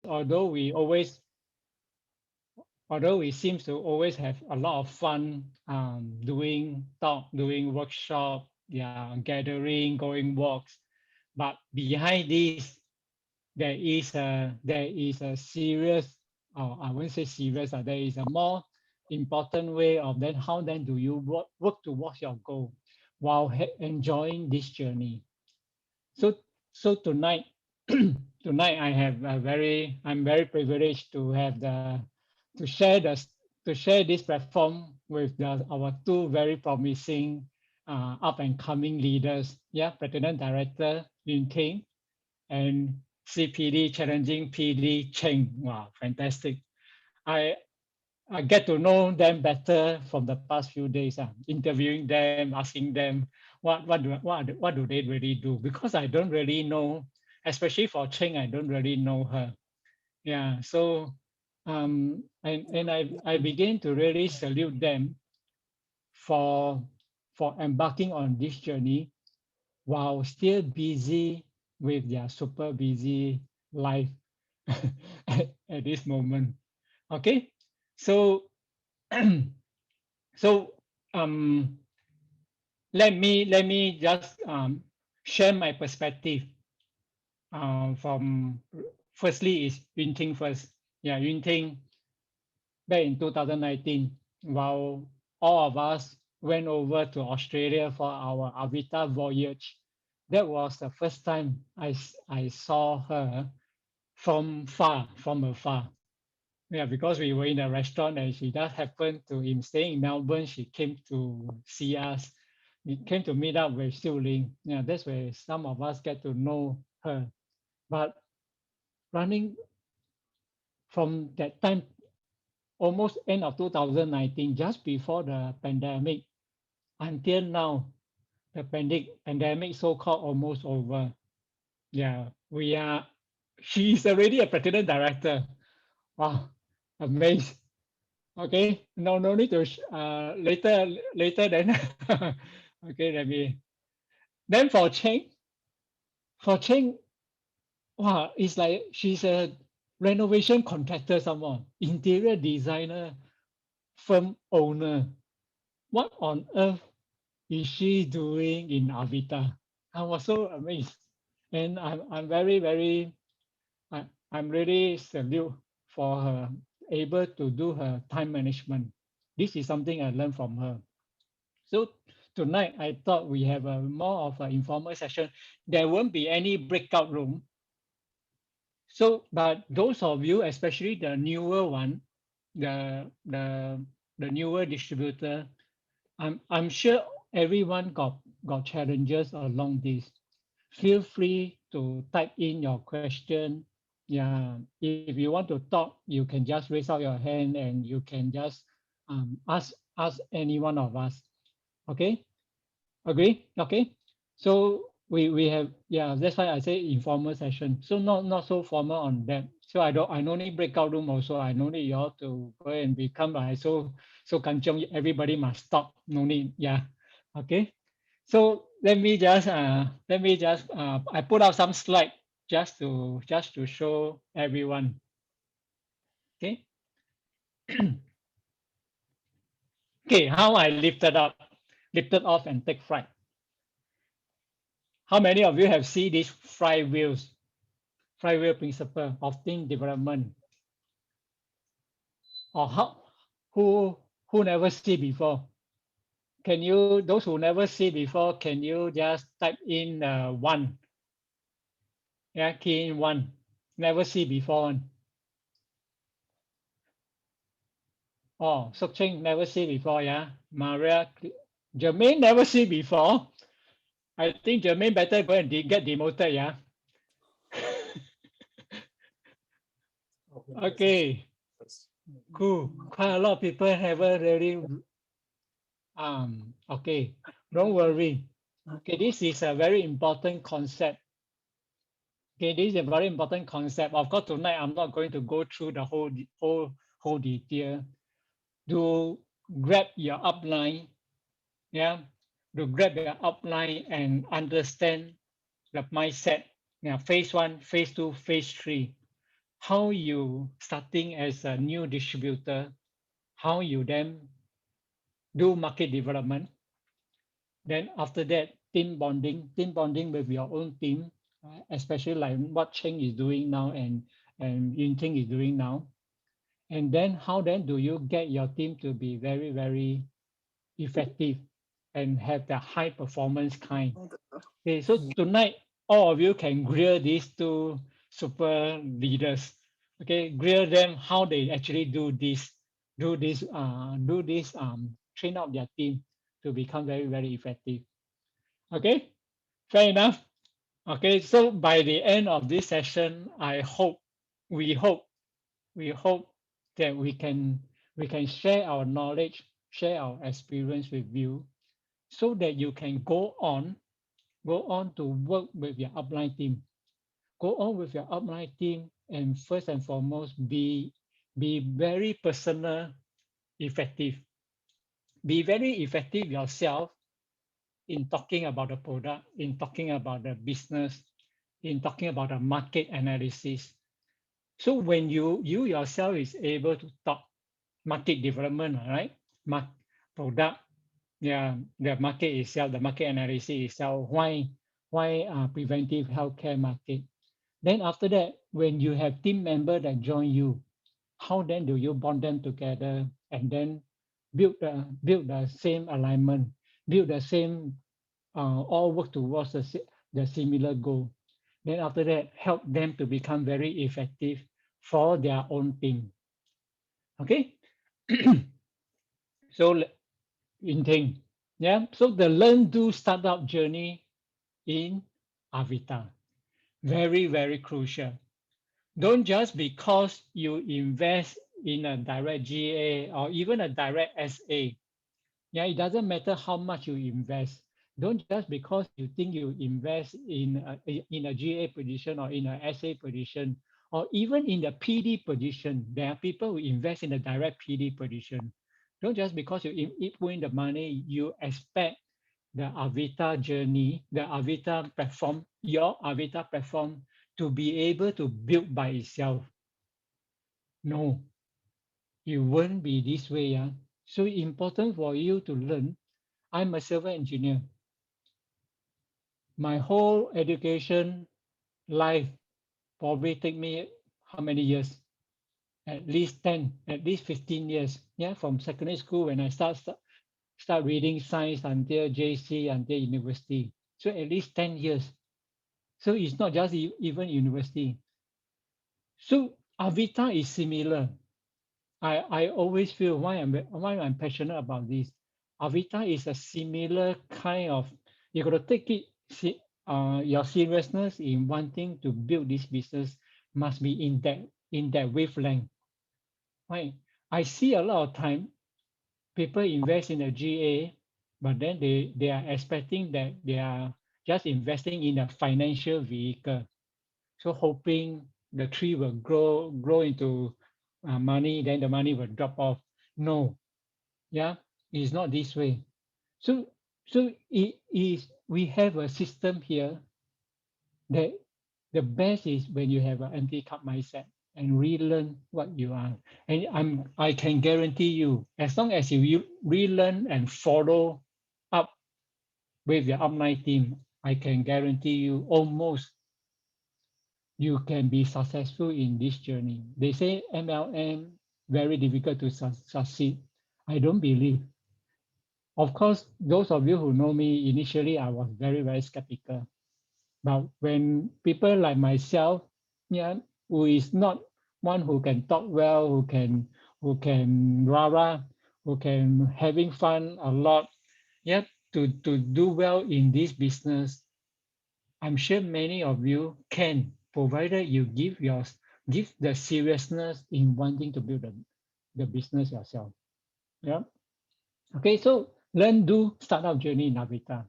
although we seem to always have a lot of fun doing talk, doing workshop, yeah, gathering, going walks, but behind this there is a serious, or I won't say serious, there is a more important way of then how then do you work towards your goal while enjoying this journey. So so tonight tonight I'm very privileged to have to share this platform with our two very promising up and coming leaders. Yeah, President Director Yun Ting and CPD challenging PD Cheng. Wow, fantastic! I I get to know them better from the past few days. Interviewing them, asking them what do they really do, because I don't really know, especially for Cheng, I don't really know her. Yeah, so and I begin to really salute them for embarking on this journey while still busy with their super busy life at this moment. Okay, so so um, let me just share my perspective from firstly is Yun Ting first. Yeah, Yun Ting back in 2019, while all of us went over to Australia for our Avita voyage. That was the first time I saw her from afar. Yeah, because we were in a restaurant and she just happened to, in staying in Melbourne, she came to see us. We came to meet up with Siu Ling. Yeah, that's where some of us get to know her. But running from that time, almost end of 2019, just before the pandemic, until now, the pandemic so-called almost over. Yeah, she's already a president director. Wow, amazed. Okay, no need to later then. Okay, then for Cheng, wow, it's like she's a renovation contractor, someone interior designer, firm owner. What on earth is she doing in Avita? I was so amazed, and I'm very I'm really salute for her able to do her time management. This is something I learned from her. So tonight I thought we have a more of an informal session. There won't be any breakout room. So, but those of you, especially the newer one, the the the newer distributor, I'm sure everyone got challenges along this. Feel free to type in your question. Yeah, if you want to talk, you can just raise out your hand and you can just ask any one of us. Okay, agree? Okay, so we have, yeah. That's why I say informal session. So not so formal on that. So I no need breakout room also. I no need you all to go and become like so kanchong. Everybody must talk. No need. Yeah. Okay. So let me just I put out some slide just to show everyone. Okay. Okay, how I lifted off and take flight. How many of you have seen these flywheel principle of team development? Or who never see before? Can you, those who never see before, can you just type in one? Yeah, key in one. Never see before one. Oh, Sok Ching never see before, yeah. Maria, Jermaine never see before. I think Jermaine better go and get demoted, yeah. Okay, cool. Quite a lot of people haven't really. Okay, don't worry. Okay, this is a very important concept. Okay, this is a very important concept. Of course, tonight I'm not going to go through the whole detail. To grab your upline, yeah, to grab your upline and understand the mindset. Yeah, phase one, phase two, phase three. how you starting as a new distributor, how you then do market development. Then after that, team bonding with your own team, especially like what Cheng is doing now and Yun Ting is doing now. And then how then do you get your team to be very, very effective and have the high performance kind? Okay, so tonight all of you can grill these two super leaders. Okay, grill them how they actually do this, train up their team to become very, very effective. Okay, fair enough. Okay, so by the end of this session, we hope, we hope that we can share our knowledge, share our experience with you, so that you can go on to work with your upline team. Go on with your upline team, and first and foremost, be very personal, effective. Be very effective yourself in talking about the product, in talking about the business, in talking about the market analysis. So when you yourself is able to talk market development, right? Product, yeah, the market itself, the market analysis itself, why preventive healthcare market. Then after that, when you have team member that join you, how then do you bond them together and then build the same alignment, build the same all work towards the similar goal. Then after that, help them to become very effective for their own team. Okay, so Yun Ting, yeah. So the learn do startup journey in Avita, very very crucial. Don't just because you invest in a direct GA or even a direct SA. Yeah, it doesn't matter how much you invest. Don't just because you think you invest in a GA position or in a SA position or even in the PD position. There are people who invest in the direct PD position. Don't just because you put in the money, you expect the Avita journey, the Avita platform, your Avita platform to be able to build by itself. No, it won't be this way. Yeah. So important for you to learn. I'm a civil engineer. My whole education life probably take me how many years? At least 10, at least 15 years. Yeah, from secondary school when I start reading science until JC, until university. So at least 10 years. So it's not just even university. So Avita is similar. I always feel why I'm passionate about this. Avita is a similar kind of, you got to take it, your seriousness in wanting to build this business must be in that wavelength. Right? I see a lot of time people invest in a GA, but then they are expecting that they are just investing in a financial vehicle. So hoping the tree will grow into money, then the money will drop off. No, yeah, it's not this way. So it is we have a system here that the best is when you have an empty cup mindset and relearn what you are. And I can guarantee you, as long as you relearn and follow up with your upline team, I can guarantee you almost you can be successful in this journey. They say MLM very difficult to succeed. I don't believe. Of course, those of you who know me initially, I was very, very skeptical. But when people like myself, yeah, who is not one who can talk well, who can rah, who can having fun a lot, yeah, to do well in this business, I'm sure many of you can, provided you give the seriousness in wanting to build the business yourself. Yeah. Okay, so learn do startup journey in Avita.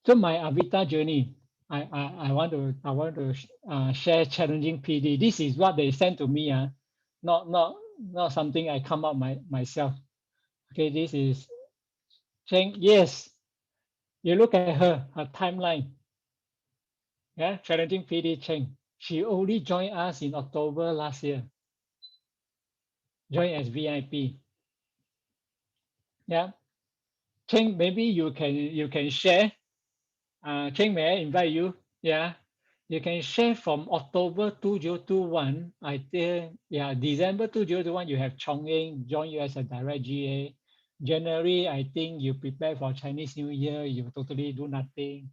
So my Avita journey, I want to share challenging PD. This is what they sent to me. Not something I come up myself. Okay, this is Cheng. Yes, you look at her timeline. Yeah, challenging PD Cheng. She only joined us in October last year, joined as VIP. Yeah. Cheng, maybe you can share. Cheng, may I invite you? Yeah. You can share from October 2021. I think, yeah, December 2021, you have Chong Eng join you as a direct GA. January, I think you prepare for Chinese New Year, you totally do nothing.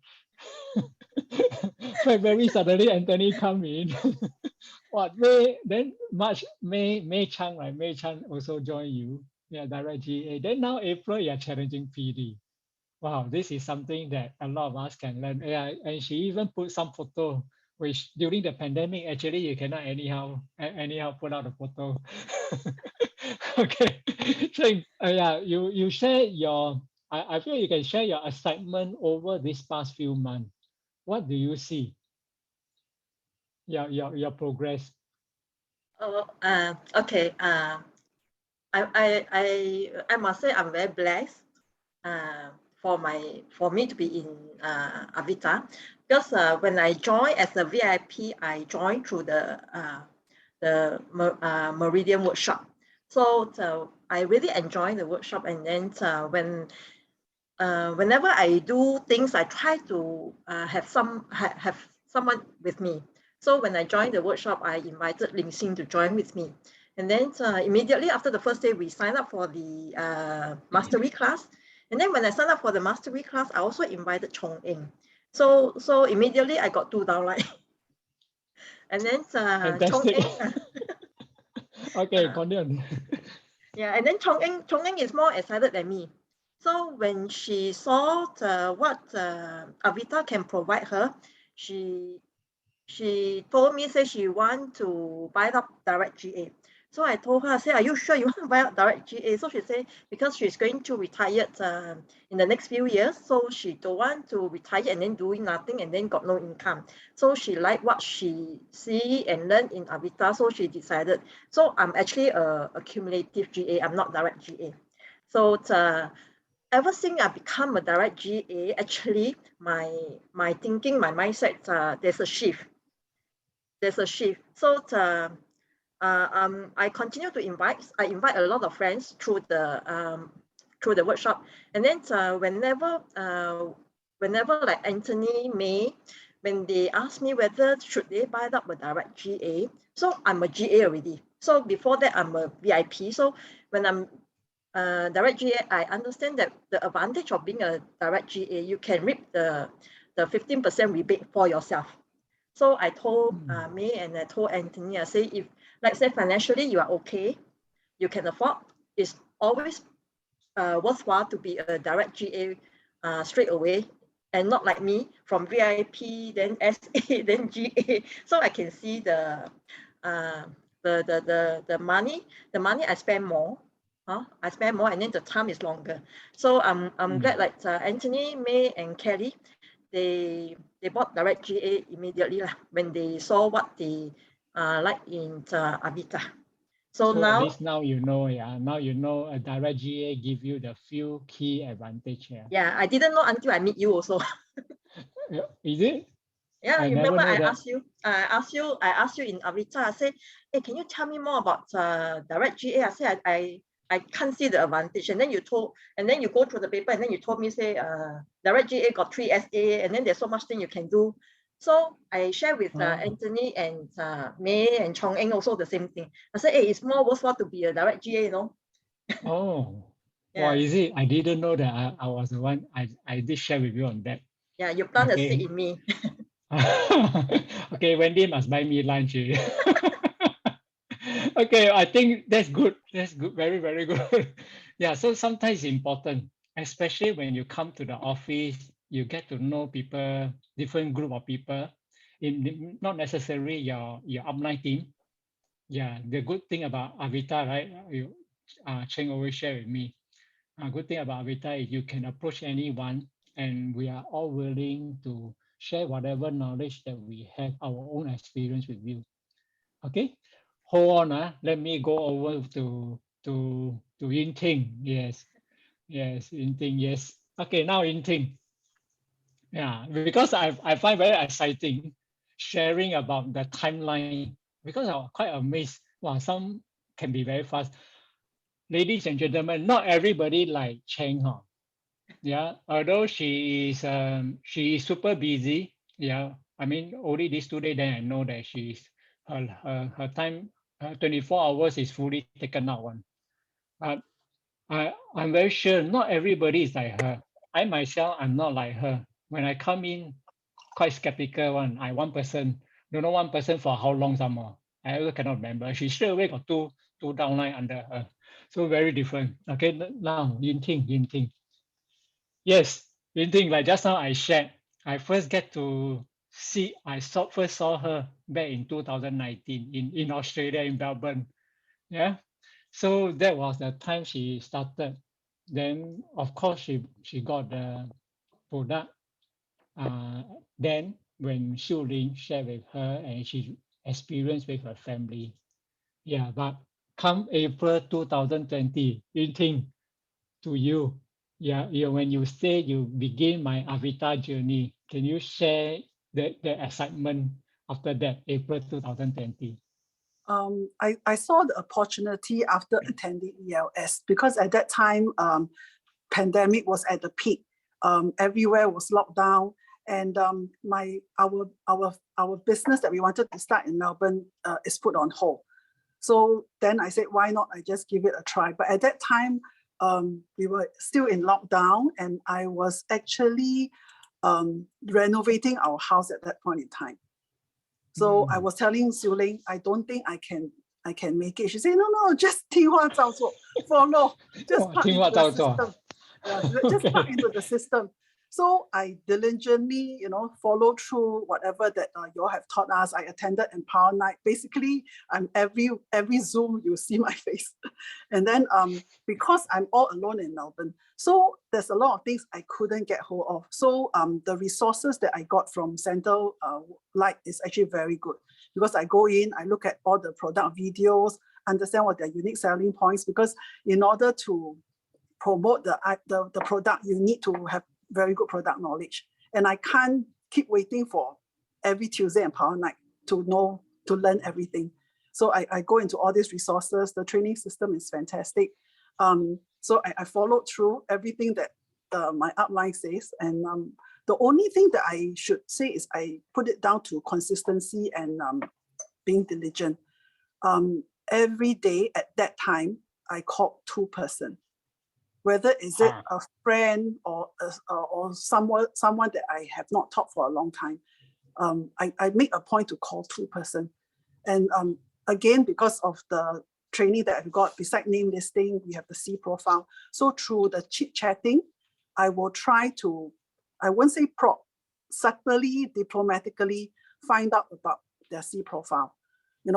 February, suddenly Anthony come in. What May, then March, May Chang, right? May Chang also join you. Yeah, direct GA. Then now April, you're challenging PD. Wow, this is something that a lot of us can learn. Yeah, and she even put some photo, which during the pandemic, actually you cannot anyhow put out a photo. Okay, so yeah, you share your. I feel you can share your excitement over this past few months. What do you see? Your progress. Oh, okay. I must say I'm very blessed for me to be in Avita, because when I joined as a VIP, I joined through the Meridian workshop. So I really enjoy the workshop, and then whenever I do things, I try to have someone with me. So when I joined the workshop, I invited Ling Xin to join with me. And then immediately after the first day, we signed up for the mastery class. And then when I signed up for the mastery class, I also invited Chong Eng. So immediately I got two downline. And then Chong Fantastic. Eng, Okay, uh, continue. yeah, and then Chong Eng is more excited than me. So when she saw what Avita can provide her, she she told me, say she want to buy up direct GA. So I told her, I said, are you sure you want to buy up direct GA? So she said, because she's going to retire in the next few years, so she don't want to retire and then doing nothing and then got no income. So she liked what she see and learn in Avita, so she decided. So I'm actually a cumulative GA, I'm not direct GA. So ever since I become a direct GA, actually my thinking, my mindset, there's a shift. There's a shift. So I continue to invite. I invite a lot of friends through the workshop, and then whenever like Anthony May, when they ask me whether should they buy up a direct GA, so I'm a GA already. So before that, I'm a VIP. So when I'm direct GA, I understand that the advantage of being a direct GA, you can reap the 15% rebate for yourself. So I told May and I told Anthony, I say, if let's say financially you are okay, you can afford, it's always worthwhile to be a direct GA straight away, and not like me from VIP, then SA, then GA. So I can see uh, the money I spend more. I spend more, and then the time is longer. So I'm glad like Anthony, May, and Kelly, they bought direct GA immediately lah, when they saw what they like in Avita. So So at now, least now you know, yeah. Now you know a direct GA give you the few key advantage here. yeah, I didn't know until I meet you also. Yeah. Is it? Yeah, I you never remember know that. I asked you in Avita. I said, hey, can you tell me more about direct GA? I said I can't see the advantage. And then you go through the paper, and then you told me, say, direct GA got 3 SA, and then there's so much thing you can do. So I share with Oh, Anthony and May and Chong Eng also the same thing. I said, hey, it's more worthwhile to be a direct GA, you know? oh. Why Yeah, is it? I didn't know that I was the one. I did share with you on that. yeah, you plant a seed Okay. in me. Okay, Wendy must buy me lunch. Okay, I think that's good. That's good. Very, very good. Yeah, so sometimes it's important, especially when you come to the office, you get to know people, different group of people, not necessarily your upline team. Yeah, the good thing about Avita, right? Cheng always share with me. A good thing about Avita is you can approach anyone, and we are all willing to share whatever knowledge that we have, our own experience with you. Okay, hold on. Let me go over to Yun Ting. Yes, yes, Yun Ting. Yes. Okay, now Yun Ting. Yeah, because I find very exciting. sharing about the timeline because I was quite amazed. Wow, some can be very fast. Ladies and gentlemen, not everybody like Cheng, huh? Yeah, although she is super busy. Yeah, I mean only these 2 days, then I know that her time 24 hours is fully taken out one. But I'm very sure not everybody is like her. I myself I'm not like her. When I come in, quite skeptical one. I one person, don't know one person for how long some more. I also cannot remember. She straight away got two downline under her. So very different. Okay, now Yun Ting. Yes, Yun Ting, like just now I shared, I first get to see, first saw her back in 2019 in Australia, in Melbourne. Yeah. So that was the time she started. Then of course she got the product. Then when Xiu Ling shared with her and she experienced with her family. Yeah, but come April 2020, Yun Ting, to you. Yeah, when you say you begin my Avita journey, can you share the excitement after that, April 2020? I saw the opportunity after attending ELS because at that time, pandemic was at the peak. Everywhere was locked down, and our business that we wanted to start in Melbourne is put on hold. So then I said, why not? I just give it a try. But at that time, we were still in lockdown, and I was actually renovating our house at that point in time. So I was telling Xiu Ling, I don't think I can make it. She said, no, just 听话照做, follow, just plug into the system. Yeah, just plug into the system. So I diligently, follow through whatever that you all have taught us. I attended Empower Night. Basically, I'm every Zoom you see my face, and then because I'm all alone in Melbourne, so there's a lot of things I couldn't get hold of. So the resources that I got from Central Light is actually very good because I go in, I look at all the product videos, understand what their unique selling points. Because in order to promote the product, you need to have very good product knowledge. And I can't keep waiting for every Tuesday and Power Night to learn everything. So I go into all these resources. The training system is fantastic. So I followed through everything that my upline says. And the only thing that I should say is I put it down to consistency and being diligent. Every day at that time, I called 2 persons. Whether is it a friend or someone that I have not talked for a long time, I make a point to call 2 persons. And again, because of the training that I've got, beside name listing, we have the C profile. So through the chit-chatting, I will try to, I won't say subtly, diplomatically find out about their C profile.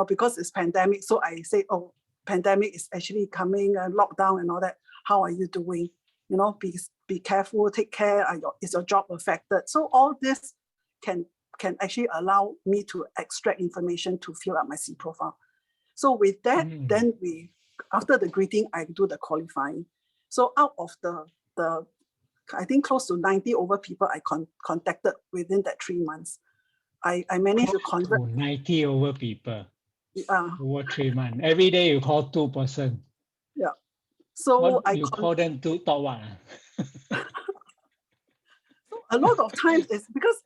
Because it's pandemic, so I say, oh, pandemic is actually coming, lockdown and all that. How are you doing? Be careful, take care. Is your job affected? So all this can actually allow me to extract information to fill up my C profile. So with that, then after the greeting, I do the qualifying. So out of the I think close to 90 over people I contacted within that 3 months, I managed to convert 90 over people over 3 months. Every day you call 2 persons. Yeah. So you call them to talk what? So a lot of times it's because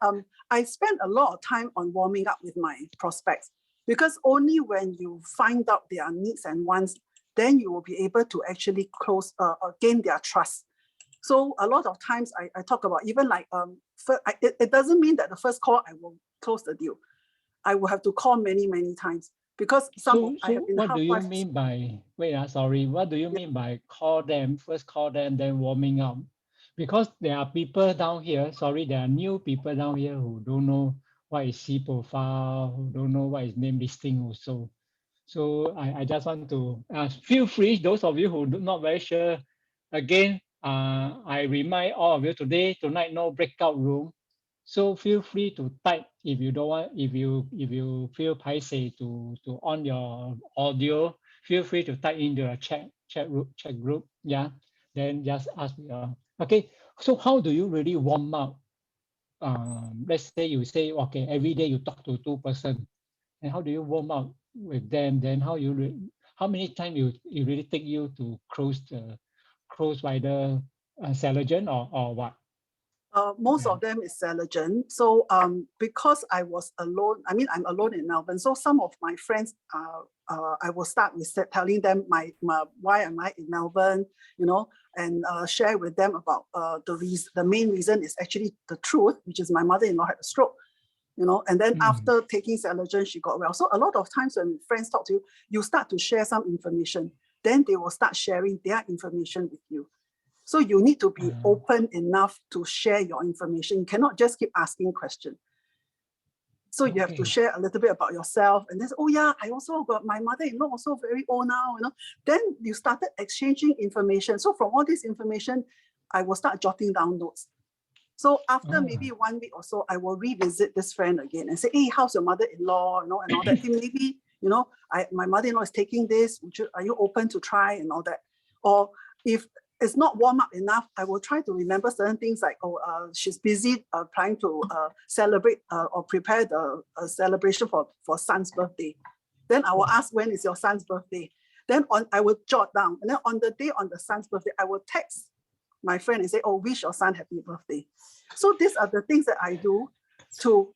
I spend a lot of time on warming up with my prospects, because only when you find out their needs and wants, then you will be able to actually gain their trust. So a lot of times I talk about even like it doesn't mean that the first call I will close the deal. I will have to call many times, because what do you mean by what do you mean by first call them, then warming up? Because there are people down here, there are new people down here who don't know what is C profile, who don't know what is name listing also. So I just want to feel free, those of you who are not very sure, again, I remind all of you tonight no breakout room. So feel free to type if you don't want, if you feel paiseh to on your audio, feel free to type into a chat group. Yeah. Then just ask me. Okay. So how do you really warm up let's say you say, okay, every day you talk to 2 person, and how do you warm up with them? Then how many times it really take you to close by the Celagen or what? Most Yeah. of them is Celagen. So because I was alone, I mean, I'm alone in Melbourne. So some of my friends, I will start with telling them why am I in Melbourne, you know, and share with them about the main reason is actually the truth, which is my mother-in-law had a stroke, you know, and then after taking Celagen, she got well. So a lot of times when friends talk to you, you start to share some information. Then they will start sharing their information with you. So you need to be open enough to share your information. You cannot just keep asking questions. So you have to share a little bit about yourself, and then, oh yeah, I also got my mother-in-law also very old now, you know. Then you started exchanging information. So from all this information, I will start jotting down notes. So after maybe 1 week or so, I will revisit this friend again and say, hey, how's your mother-in-law, you know, and all that. Hey, maybe, you know, my mother-in-law is taking this. Are you open to try and all that? Or if it's not warm up enough, I will try to remember certain things like, she's busy trying to celebrate or prepare the celebration for son's birthday. Then I will ask, when is your son's birthday? Then I will jot down. And then on the day on the son's birthday, I will text my friend and say, oh, wish your son happy birthday. So these are the things that I do to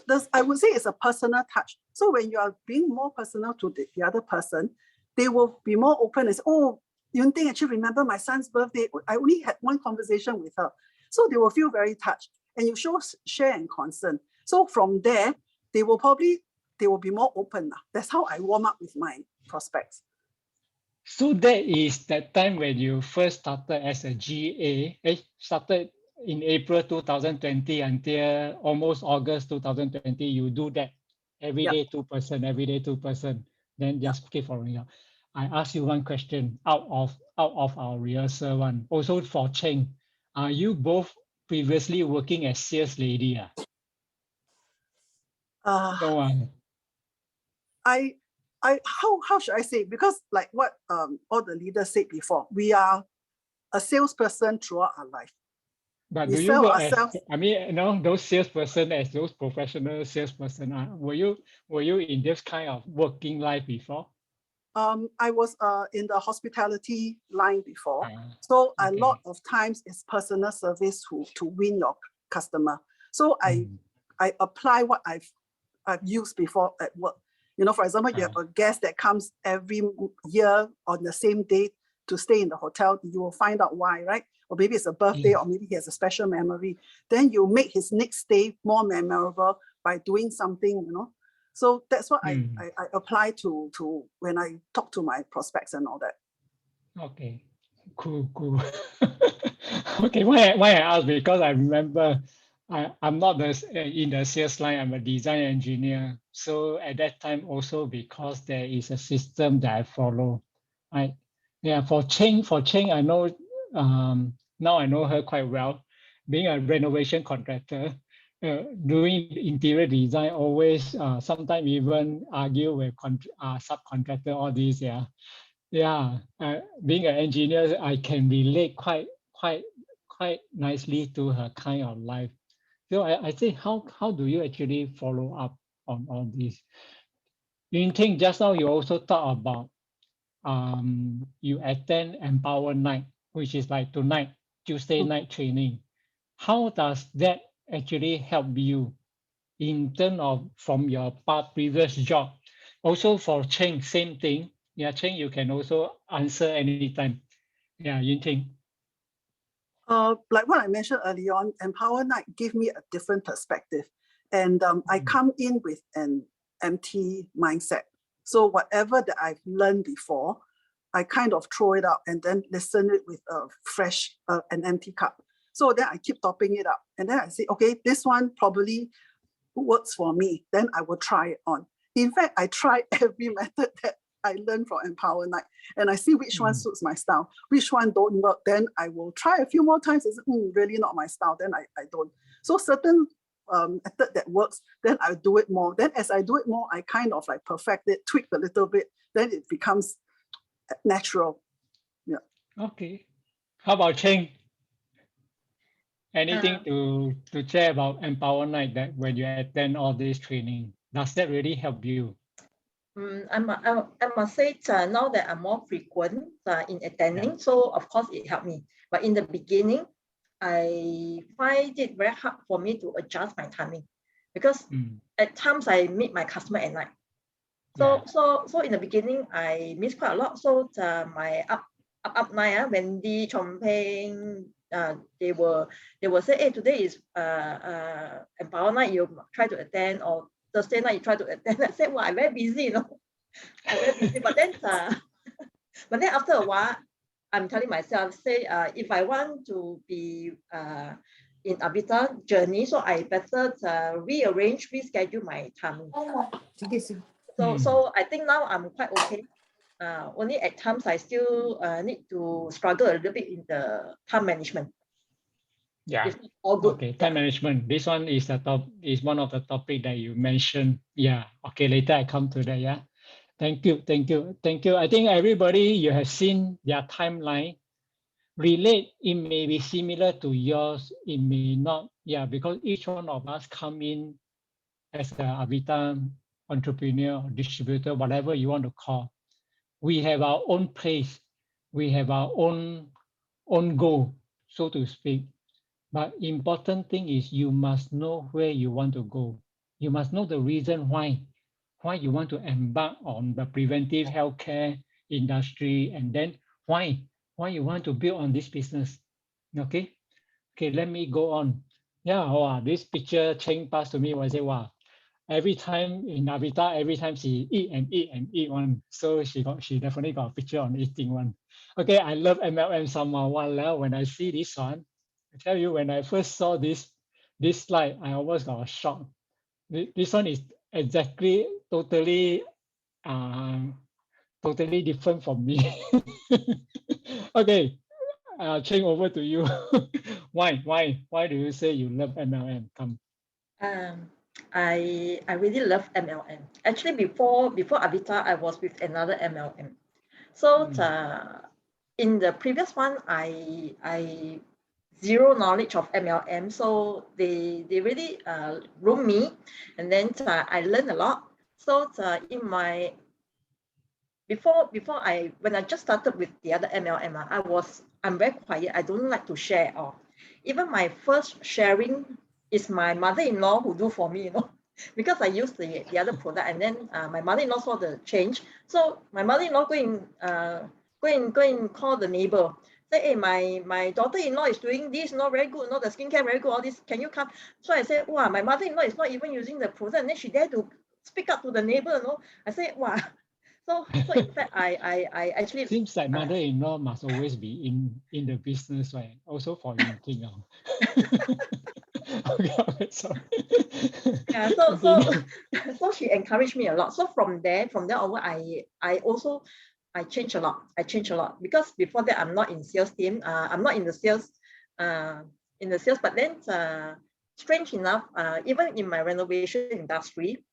this, I would say it's a personal touch. So when you are being more personal to the other person, they will be more open and say, oh, Yun Ting actually remember my son's birthday. I only had one conversation with her. So they will feel very touched. And you show share and concern. So from there, they will be more open. That's how I warm up with my prospects. So that is that time when you first started as a GA, started in April 2020 until almost August 2020, you do that every day 2%, every day 2%, then just keep following up. I ask you one question out of our rehearsal one. Also for Cheng, are you both previously working as sales lady? No. How should I say? Because like what all the leaders said before, we are a salesperson throughout our life. But We do you sell work ourselves. as, I mean, you know, those salesperson as those professional salesperson, were you in this kind of working life before? I was in the hospitality line before. So a lot of times it's personal service to win your customer. So I apply what I've used before at work. You know, for example, you have a guest that comes every year on the same day to stay in the hotel. You will find out why, right? Or maybe it's a birthday, or maybe he has a special memory. Then you make his next stay more memorable by doing something, you know. So that's what I apply to when I talk to my prospects and all that. Okay, cool. Okay, why I ask, because I remember I'm not in the sales line, I'm a design engineer. So at that time also, because there is a system that I follow. For Cheng, I know now I know her quite well. Being a renovation contractor, doing interior design, always sometimes even argue with subcontractor, all these, being an engineer, I can relate quite nicely to her kind of life. So I think how do you actually follow up on all this? Yun Ting, just now you also talk about you attend Empower Night, which is like tonight, Tuesday night training. How does that actually help you in terms of from your previous job? Also for Cheng, same thing. Yeah, Cheng, you can also answer anytime. Yeah, Yun Ting. Like what I mentioned earlier on, Empower Night gave me a different perspective. And I come in with an empty mindset. So whatever that I've learned before, I kind of throw it out and then listen it with a fresh, an empty cup. So then I keep topping it up. And then I say, okay, this one probably works for me. Then I will try it on. In fact, I try every method that I learned from Empower Night, and I see which one suits my style, which one don't work. Then I will try a few more times. It's really not my style. Then I don't. So certain method that works, then I do it more. Then as I do it more, I kind of like perfect it, tweak a little bit. Then it becomes natural. Yeah. Okay. How about Cheng? anything to share about Empower Night that when you attend all this training, does that really help you? I must say now that I'm more frequent in attending, so of course it helped me. But in the beginning, I find it very hard for me to adjust my timing because at times I meet my customer at night. So in the beginning, I miss quite a lot. So my up night, Wendy, Chong Peng, they will say, hey, today is Empower Night, you try to attend, or Thursday night you try to attend. I said, well, I'm very busy, you know. I'm very busy. But then after a while, I'm telling myself, say, if I want to be in Avita journey, so I better reschedule my timing. So I think now I'm quite okay. Only at times I still need to struggle a little bit in the time management. Yeah. It's all good. Okay, time management. This one is one of the topic that you mentioned. Yeah. Okay, later I come to that. Yeah. Thank you. I think everybody, you have seen their timeline. Relate, it may be similar to yours, it may not. Yeah, because each one of us come in as a Avita entrepreneur or distributor, whatever you want to call. We have our own place. We have our own goal, so to speak. But important thing is you must know where you want to go. You must know the reason why you want to embark on the preventive healthcare industry, and then why you want to build on this business. Okay, let me go on. Yeah, wow, this picture Cheng passed to me. I say, wow, every time in Avita, every time she eat one. So she definitely got a picture on eating one. Okay, I love MLM somehow. Wow, when I see this one, I tell you, when I first saw this slide, I almost got a shock. This one is exactly totally different from me. Okay, Cheng, over to you. Why do you say you love MLM? Come. I really love MLM. Actually, before Avita, I was with another MLM. So in the previous one, I zero knowledge of MLM. So they really groomed me, and then I learned a lot. So in my when I just started with the other MLM, I'm very quiet. I don't like to share at all. Even my first sharing is my mother-in-law who do for me, you know, because I use the other product, and then my mother-in-law saw the change. So my mother-in-law go and call the neighbor. Say, hey, my daughter-in-law is doing this, not very good, the skincare very good, all this. Can you come? So I said, wow, my mother-in-law is not even using the product, and then she dare to speak up to the neighbor, you know. I said, wow. So in fact, I actually seems like mother-in-law must always be in the business, right? Also for Yun Ting. Okay, sorry. Yeah, so she encouraged me a lot. So from there onward, I changed a lot because before that I'm not in sales team. I'm not in the sales, but then strange enough, even in my renovation industry,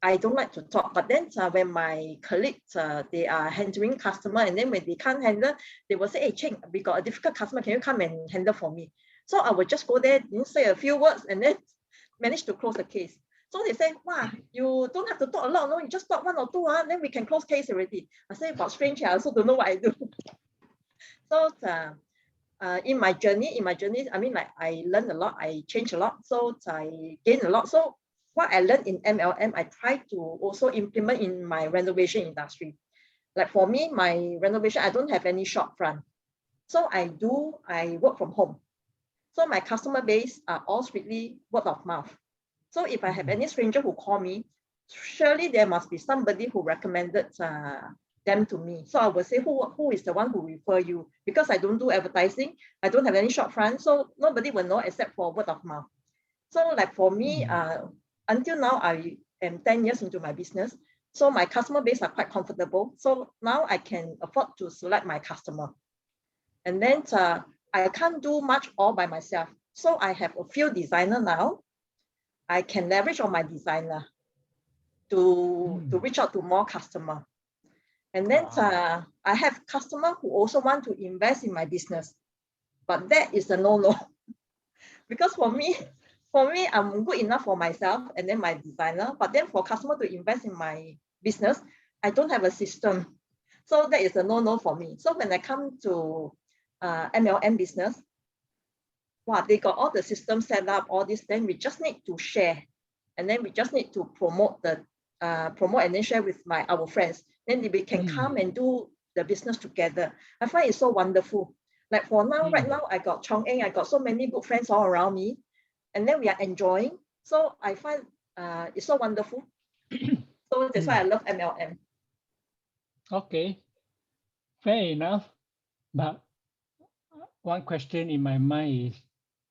I don't like to talk. But then when my colleagues they are handling customer, and then when they can't handle, they will say, hey, Cheng, we got a difficult customer, can you come and handle for me? So I would just go there, say a few words, and then manage to close the case. So they say, wow, you don't have to talk a lot, no, you just talk one or two, then we can close case already. I say, about strange, I also don't know what I do. So in my journey, I mean, like, I learned a lot, I changed a lot, so I gained a lot. So what I learned in MLM, I try to also implement in my renovation industry. Like for me, my renovation, I don't have any shop front. So I work from home. So my customer base are all strictly word of mouth. So if I have any stranger who call me, surely there must be somebody who recommended them to me. So I will say, who is the one who refer you? Because I don't do advertising, I don't have any shop front, so nobody will know except for word of mouth. So like for me, until now, I am 10 years into my business. So my customer base are quite comfortable. So now I can afford to select my customer. And then I can't do much all by myself. So I have a few designer now. I can leverage on my designer to reach out to more customer. And then I have customer who also want to invest in my business. But that is a no-no. Because for me, I'm good enough for myself and then my designer. But then for customer to invest in my business, I don't have a system. So that is a no-no for me. So when I come to MLM business, wow, they got all the systems set up, all this. Then we just need to share, and then we just need to promote and then share with our friends. Then we can come and do the business together. I find it so wonderful. Like for now, right now, I got Cheng, I got so many good friends all around me, and then we are enjoying. So I find it's so wonderful. So that's why I love MLM. Okay, fair enough. But one question in my mind is,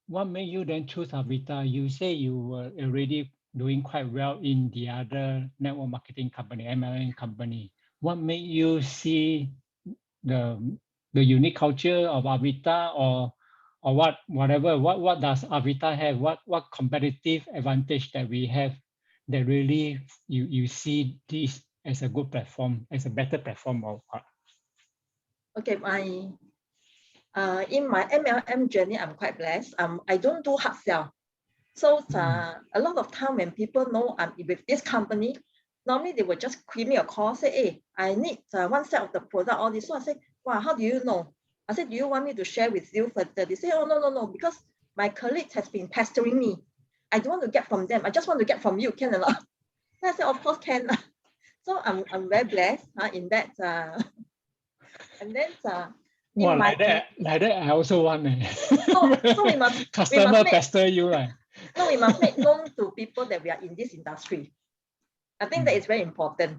what made you then choose Avita? You say you were already doing quite well in the other network marketing company, MLM company. What made you see the unique culture of Avita, or whatever? What does Avita have? What competitive advantage that we have that really you see this as a good platform, as a better platform of what? Okay, in my MLM journey, I'm quite blessed. I don't do hard sell. So a lot of time when people know I'm with this company, normally they will just give me a call, say, hey, I need one set of the product, all this. So I say, wow, how do you know? I said, do you want me to share with you further? They say, oh, no, because my colleagues has been pestering me. I don't want to get from them. I just want to get from you, can or not? I said, of course, can. So I'm very blessed in that. And then well, like that, I also want. So we must customer make, pester you, right? No, we must make known to people that we are in this industry. I think that is very important.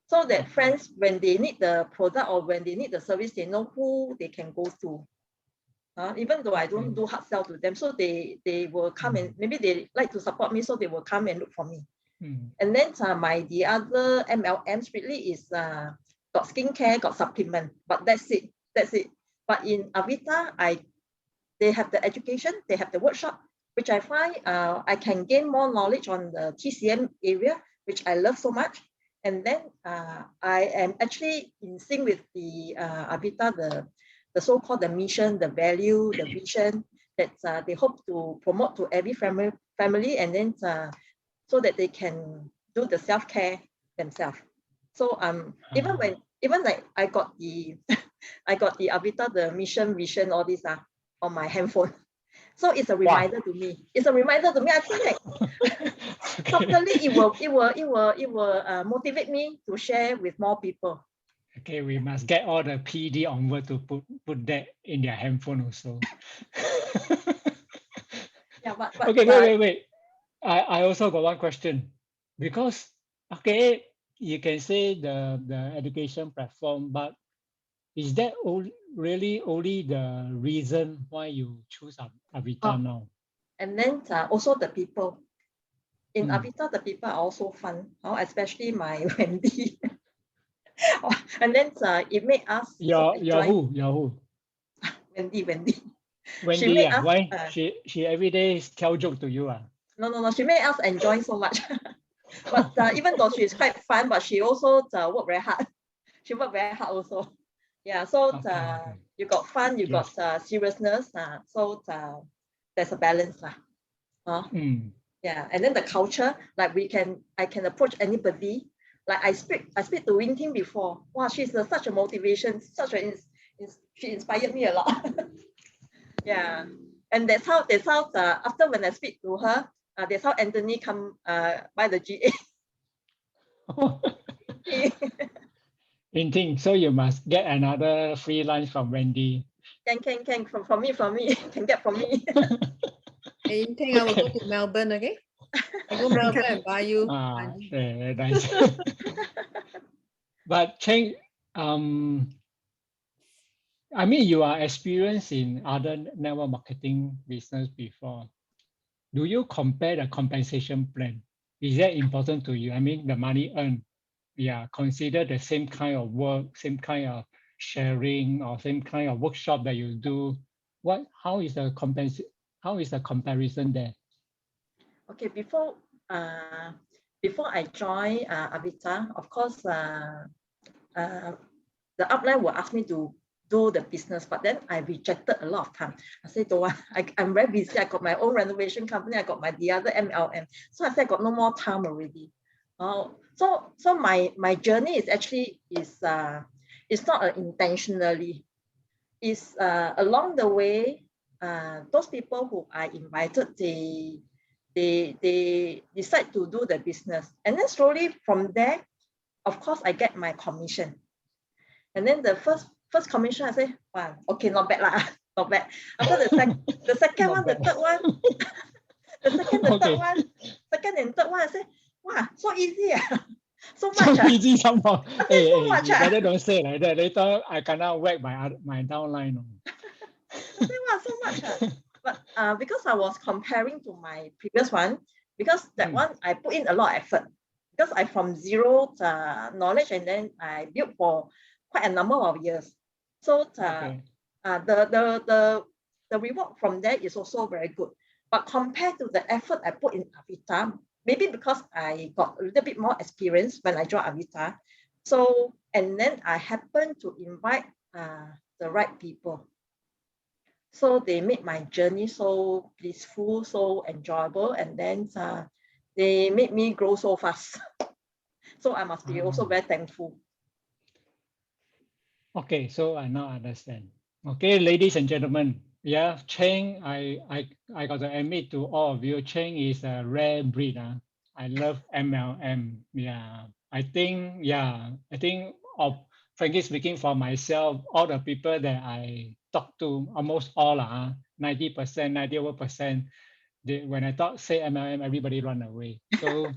So that friends, when they need the product or when they need the service, they know who they can go to. Even though I don't do hard sell to them, so they will come and maybe they like to support me, so they will come and look for me. And then the other MLMs really is got skincare, got supplement, but that's it. But in Avita, they have the education, they have the workshop, which I find I can gain more knowledge on the TCM area, which I love so much. And then I am actually in sync with the Avita, the so-called the mission, the value, the vision that they hope to promote to every family, and then so that they can do the self-care themselves. So even like I got the Avita, the mission, vision, all these on my handphone. So it's a reminder to me. I think like totally it will motivate me to share with more people. Okay, we must get all the PD onward to put that in their handphone also. Yeah, but okay, wait. I also got one question, because okay, you can say the education platform, but is that really only the reason why you choose Avita now? And then also the people. In Avita, the people are also fun, especially my Wendy. And then it made us Who? Wendy. Wendy, She made us, why? She every day tell joke to you. No. She made us enjoy so much. But even though she's quite fun, but she also worked very hard. She worked very hard also. Yeah, so Okay. you got fun, you got seriousness. So there's a balance. Yeah, and then the culture, like I can approach anybody. Like I speak to Yun Ting before. Wow, she's such a motivation, she inspired me a lot. Yeah, and that's how after when I speak to her, that's how Anthony come by the GA. Yun Ting, so you must get another free lunch from Wendy. Can from me can get from me. Hey, Yun Ting, I will go to Melbourne, okay? I go Melbourne and buy you. Very nice. But Cheng, I mean, you are experienced in other network marketing business before. Do you compare the compensation plan? Is that important to you? I mean, the money earned, consider the same kind of work, same kind of sharing, or same kind of workshop that you do. How is the comparison there? Okay, before I joined Avita, of course, the upline will ask me to do the business, but then I rejected a lot of time. I said, don't want, I'm very busy. I got my own renovation company. I got the other MLM. So I said, I got no more time already. So my journey is actually it's not intentionally. It's along the way, those people who I invited, they decide to do the business. And then slowly from there, of course, I get my commission. And then the first commission, I say, wow, okay, not bad lah, not bad. After the second one, the third one, the second and third one, I say, wow, so easy. So much. So easy somehow. Hey, so hey, much. you better don't say like that. Later I cannot whack my downline. I say, wow, so much. But because I was comparing to my previous one, because that one I put in a lot of effort. Because I from zero knowledge, and then I built for quite a number of years. So the reward from there is also very good. But compared to the effort I put in Avita, maybe because I got a little bit more experience when I joined Avita. So, and then I happened to invite the right people. So they made my journey so blissful, so enjoyable, and then they made me grow so fast. So I must be also very thankful. Okay, so I now understand. Okay, ladies and gentlemen, yeah, Cheng, I got to admit to all of you, Cheng is a rare breed. I love MLM. Yeah, I think frankly speaking, for myself, all the people that I talk to, almost all 90%, 91%, when I say MLM, everybody run away. So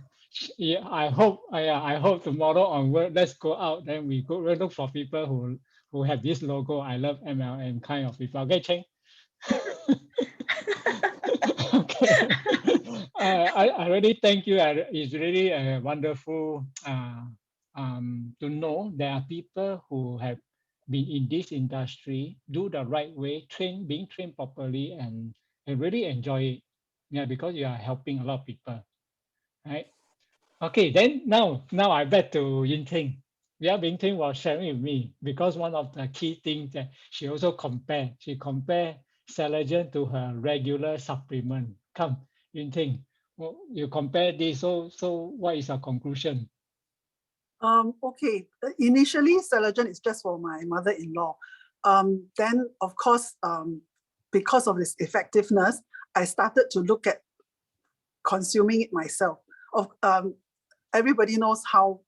yeah, I hope tomorrow onward, let's go out. Then we go look for people who have this logo. I love MLM kind of people. Okay, Cheng. Okay. I really thank you. It's really wonderful to know there are people who have been in this industry, do the right way, being trained properly, and really enjoy it. Yeah, because you are helping a lot of people, right? Okay, then now I back to Yun Ting. Yeah, Yun Ting was sharing with me because one of the key things that she also compare Collagen to her regular supplement. Come, Yun Ting, you compare this. So what is your conclusion? Okay, initially Collagen is just for my mother-in-law. Then of course, because of its effectiveness, I started to look at consuming it myself. Everybody knows how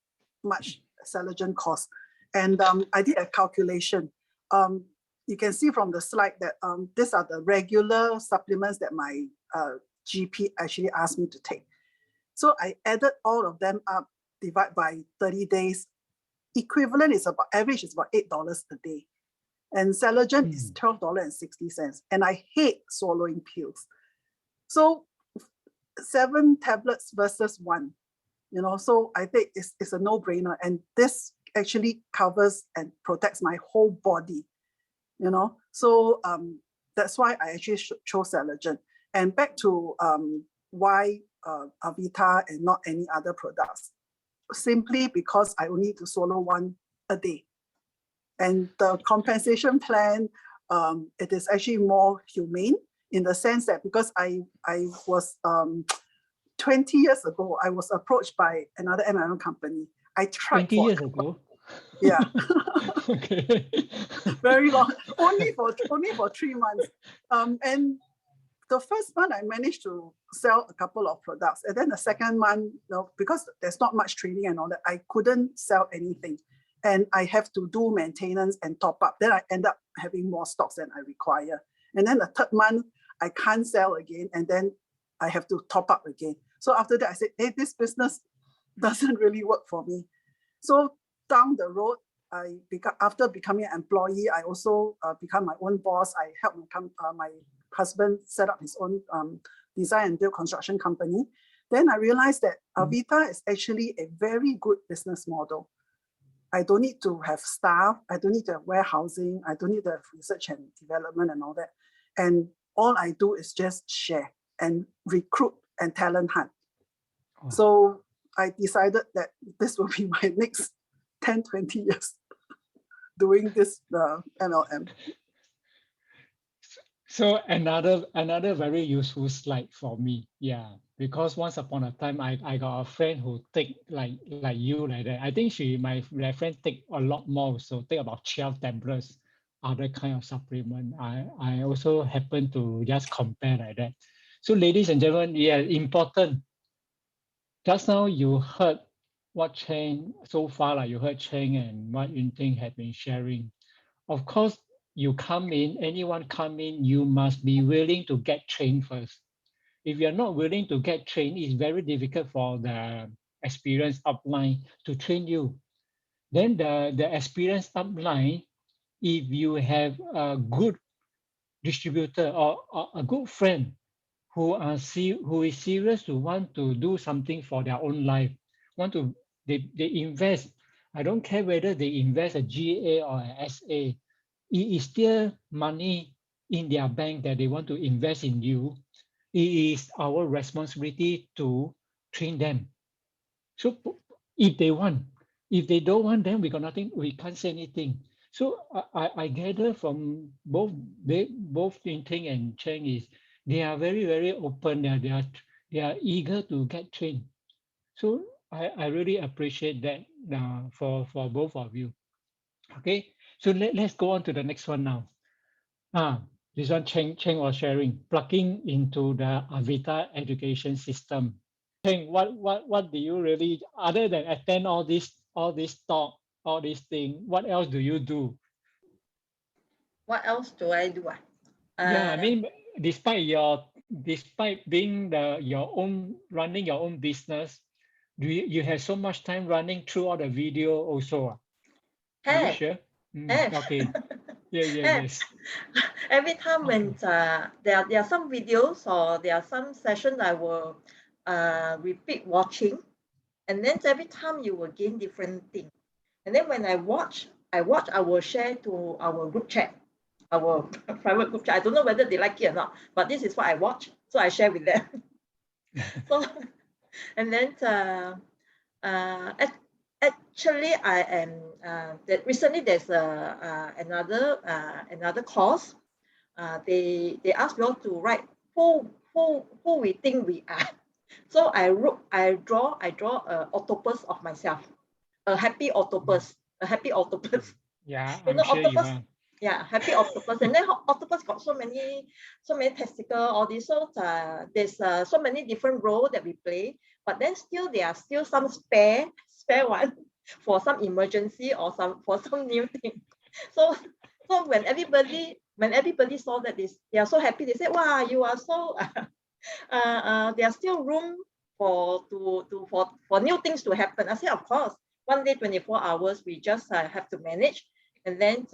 much Collagen costs, and I did a calculation. You can see from the slide that these are the regular supplements that my GP actually asked me to take. So I added all of them up, divide by 30 days. Equivalent is about, average is about $8 a day. And Collagen is $12.60. And I hate swallowing pills. So 7 tablets versus 1, so I think it's a no-brainer. And this actually covers and protects my whole body, So that's why I actually chose Collagen. And back to why Avita and not any other products, simply because I only need to swallow 1 a day. And the compensation plan, it is actually more humane in the sense that because I was 20 years ago, I was approached by another MLM company. I tried 20 years ago. Yeah. Okay. Very long, only for 3 months. And the first month I managed to sell a couple of products, and then the second month, because there's not much training and all that, I couldn't sell anything, and I have to do maintenance and top up. Then I end up having more stocks than I require, and then the third month I can't sell again, and then I have to top up again. So after that, I said, hey, this business doesn't really work for me. So down the road, after becoming an employee, I also become my own boss. I helped my husband set up his own design and build construction company. Then I realized that Avita is actually a very good business model. I don't need to have staff. I don't need to have warehousing. I don't need to have research and development and all that. And all I do is just share and recruit and talent hunt. Oh. So I decided that this will be my next 10, 20 years. doing this MLM. So another very useful slide for me, yeah, because once upon a time I got a friend who take like you like that. I think my friend take a lot more, so take about 12 tablets, other kind of supplement. I also happen to just compare like that. So ladies and gentlemen, yeah, important. Just now you heard what Cheng so far, like you heard Cheng and what Yun Ting had been sharing. Of course, you come in, anyone come in, you must be willing to get trained first. If you're not willing to get trained, it's very difficult for the experienced upline to train you. Then the experienced upline, if you have a good distributor or a good friend who is serious to want to do something for their own life, want to they invest. I don't care whether they invest a GA or a SA, it is still money in their bank that they want to invest in you. It is our responsibility to train them. So if they want, if they don't want, then we got nothing, we can't say anything. So I gather from both Yun Ting and Cheng is they are very, very open. They are eager to get trained. So I really appreciate that for both of you. Okay, so let's go on to the next one now. This one Cheng was sharing, plugging into the Avita education system. Cheng, what do you really, other than attend all this talk, all these thing, what else do you do? What else do I do? Yeah, I Uh, mean, despite being your own running your own business, do you have so much time running through all the video also? Are you have, sure? have, Okay. Yeah, have. yes. Every time when Okay. there are some videos or there are some sessions I will repeat watching, and then every time you will gain different things. And then when I will share to our group chat, our private group chat. I don't know whether they like it or not, but this is what I watch, so I share with them. So, and then uh, actually I am that recently there's another course. They asked me all to write who we think we are. So I draw a octopus of myself, a happy octopus, a happy octopus. Yeah, You I'm know, sure you octopus. are. Yeah, happy octopus. And then octopus got so many testicle, all this. So there's so many different roles that we play, but then still there are still some spare one for some emergency or for some new thing. So when everybody saw that they are so happy, they said, wow, you are so there are still room for new things to happen. I say, of course, one day, 24 hours, we just have to manage. And then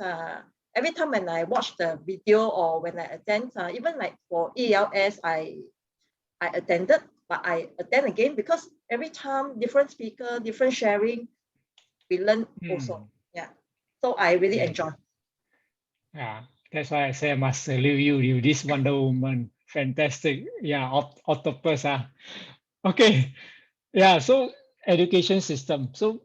every time when I watch the video or when I attend, even like for ELS, I attended, but I attend again because every time different speaker, different sharing, we learn also. Yeah. So I really Yes. enjoy. Yeah, that's why I say I must salute you, this Wonder Woman. Fantastic. Yeah, octopus. Okay. Yeah, so education system. So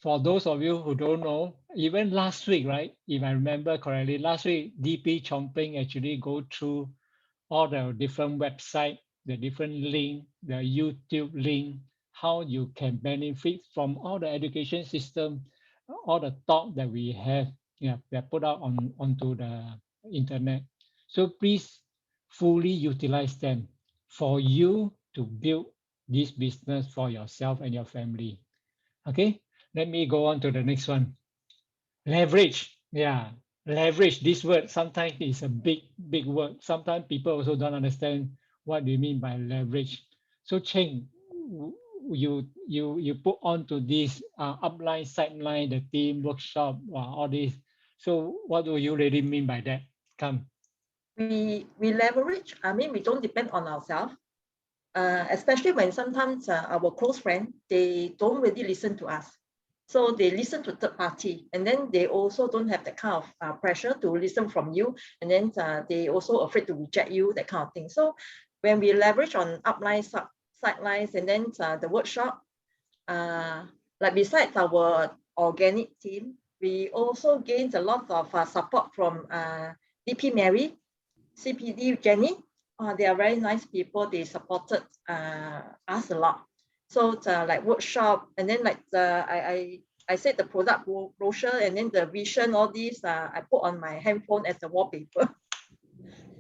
for those of you who don't know, even last week, right? If I remember correctly, last week, DP Chomping actually go through all the different website, the different link, the YouTube link, how you can benefit from all the education system, all the talk that we have, yeah, that put out onto the internet. So please fully utilize them for you to build this business for yourself and your family. Okay, let me go on to the next one. Leverage. Yeah. Leverage. This word sometimes is a big word. Sometimes people also don't understand what do you mean by leverage. So Cheng, you put on to this upline, sideline, the team workshop, all this. So what do you really mean by that? Come. We leverage. I mean, we don't depend on ourselves. Especially when sometimes our close friend, they don't really listen to us. So they listen to third party, and then they also don't have that kind of pressure to listen from you, and then they also afraid to reject you, that kind of thing. So when we leverage on upline, sidelines, and then the workshop, like besides our organic team, we also gained a lot of support from DP Mary, CPD Jenny. They are very nice people. They supported us a lot. So like workshop, and then like I said the product brochure, and then the vision, all these I put on my handphone as a wallpaper.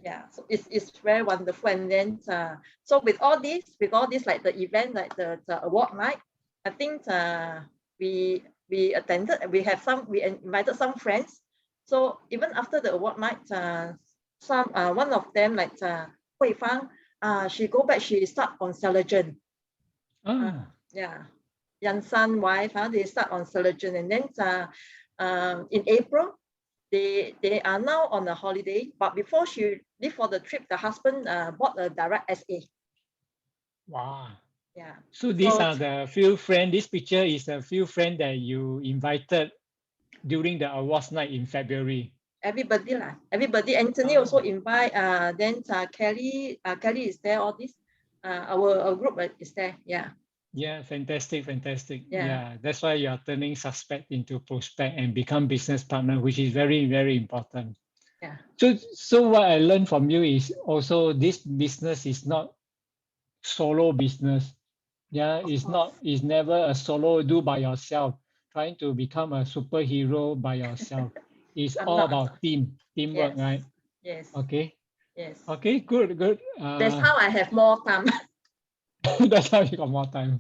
Yeah, so it's very wonderful. And then so with all this like the event, like the award night, I think we attended. We invited some friends. So even after the award night, some one of them, like Hui Fang, she go back, she start on Celagen. Yeah, Yan San wife, they start on Celagen. And then in April, they are now on a holiday, but before she leave for the trip, the husband bought a direct SA. Wow. Yeah. So these are the few friends. This picture is a few friends that you invited during the awards night in February. Everybody lah. Everybody. Anthony also invite. Then Kelly is there. All this. Our group is there. Yeah. Yeah, fantastic. Yeah, that's why you are turning suspect into prospect and become business partner, which is very, very important. Yeah. So what I learned from you is also this business is not solo business. Yeah, it's never a solo do by yourself, trying to become a superhero by yourself. It's all about teamwork, yes. right? Yes. Okay. Yes. Okay, good. That's how I have more time. That's how you got more time.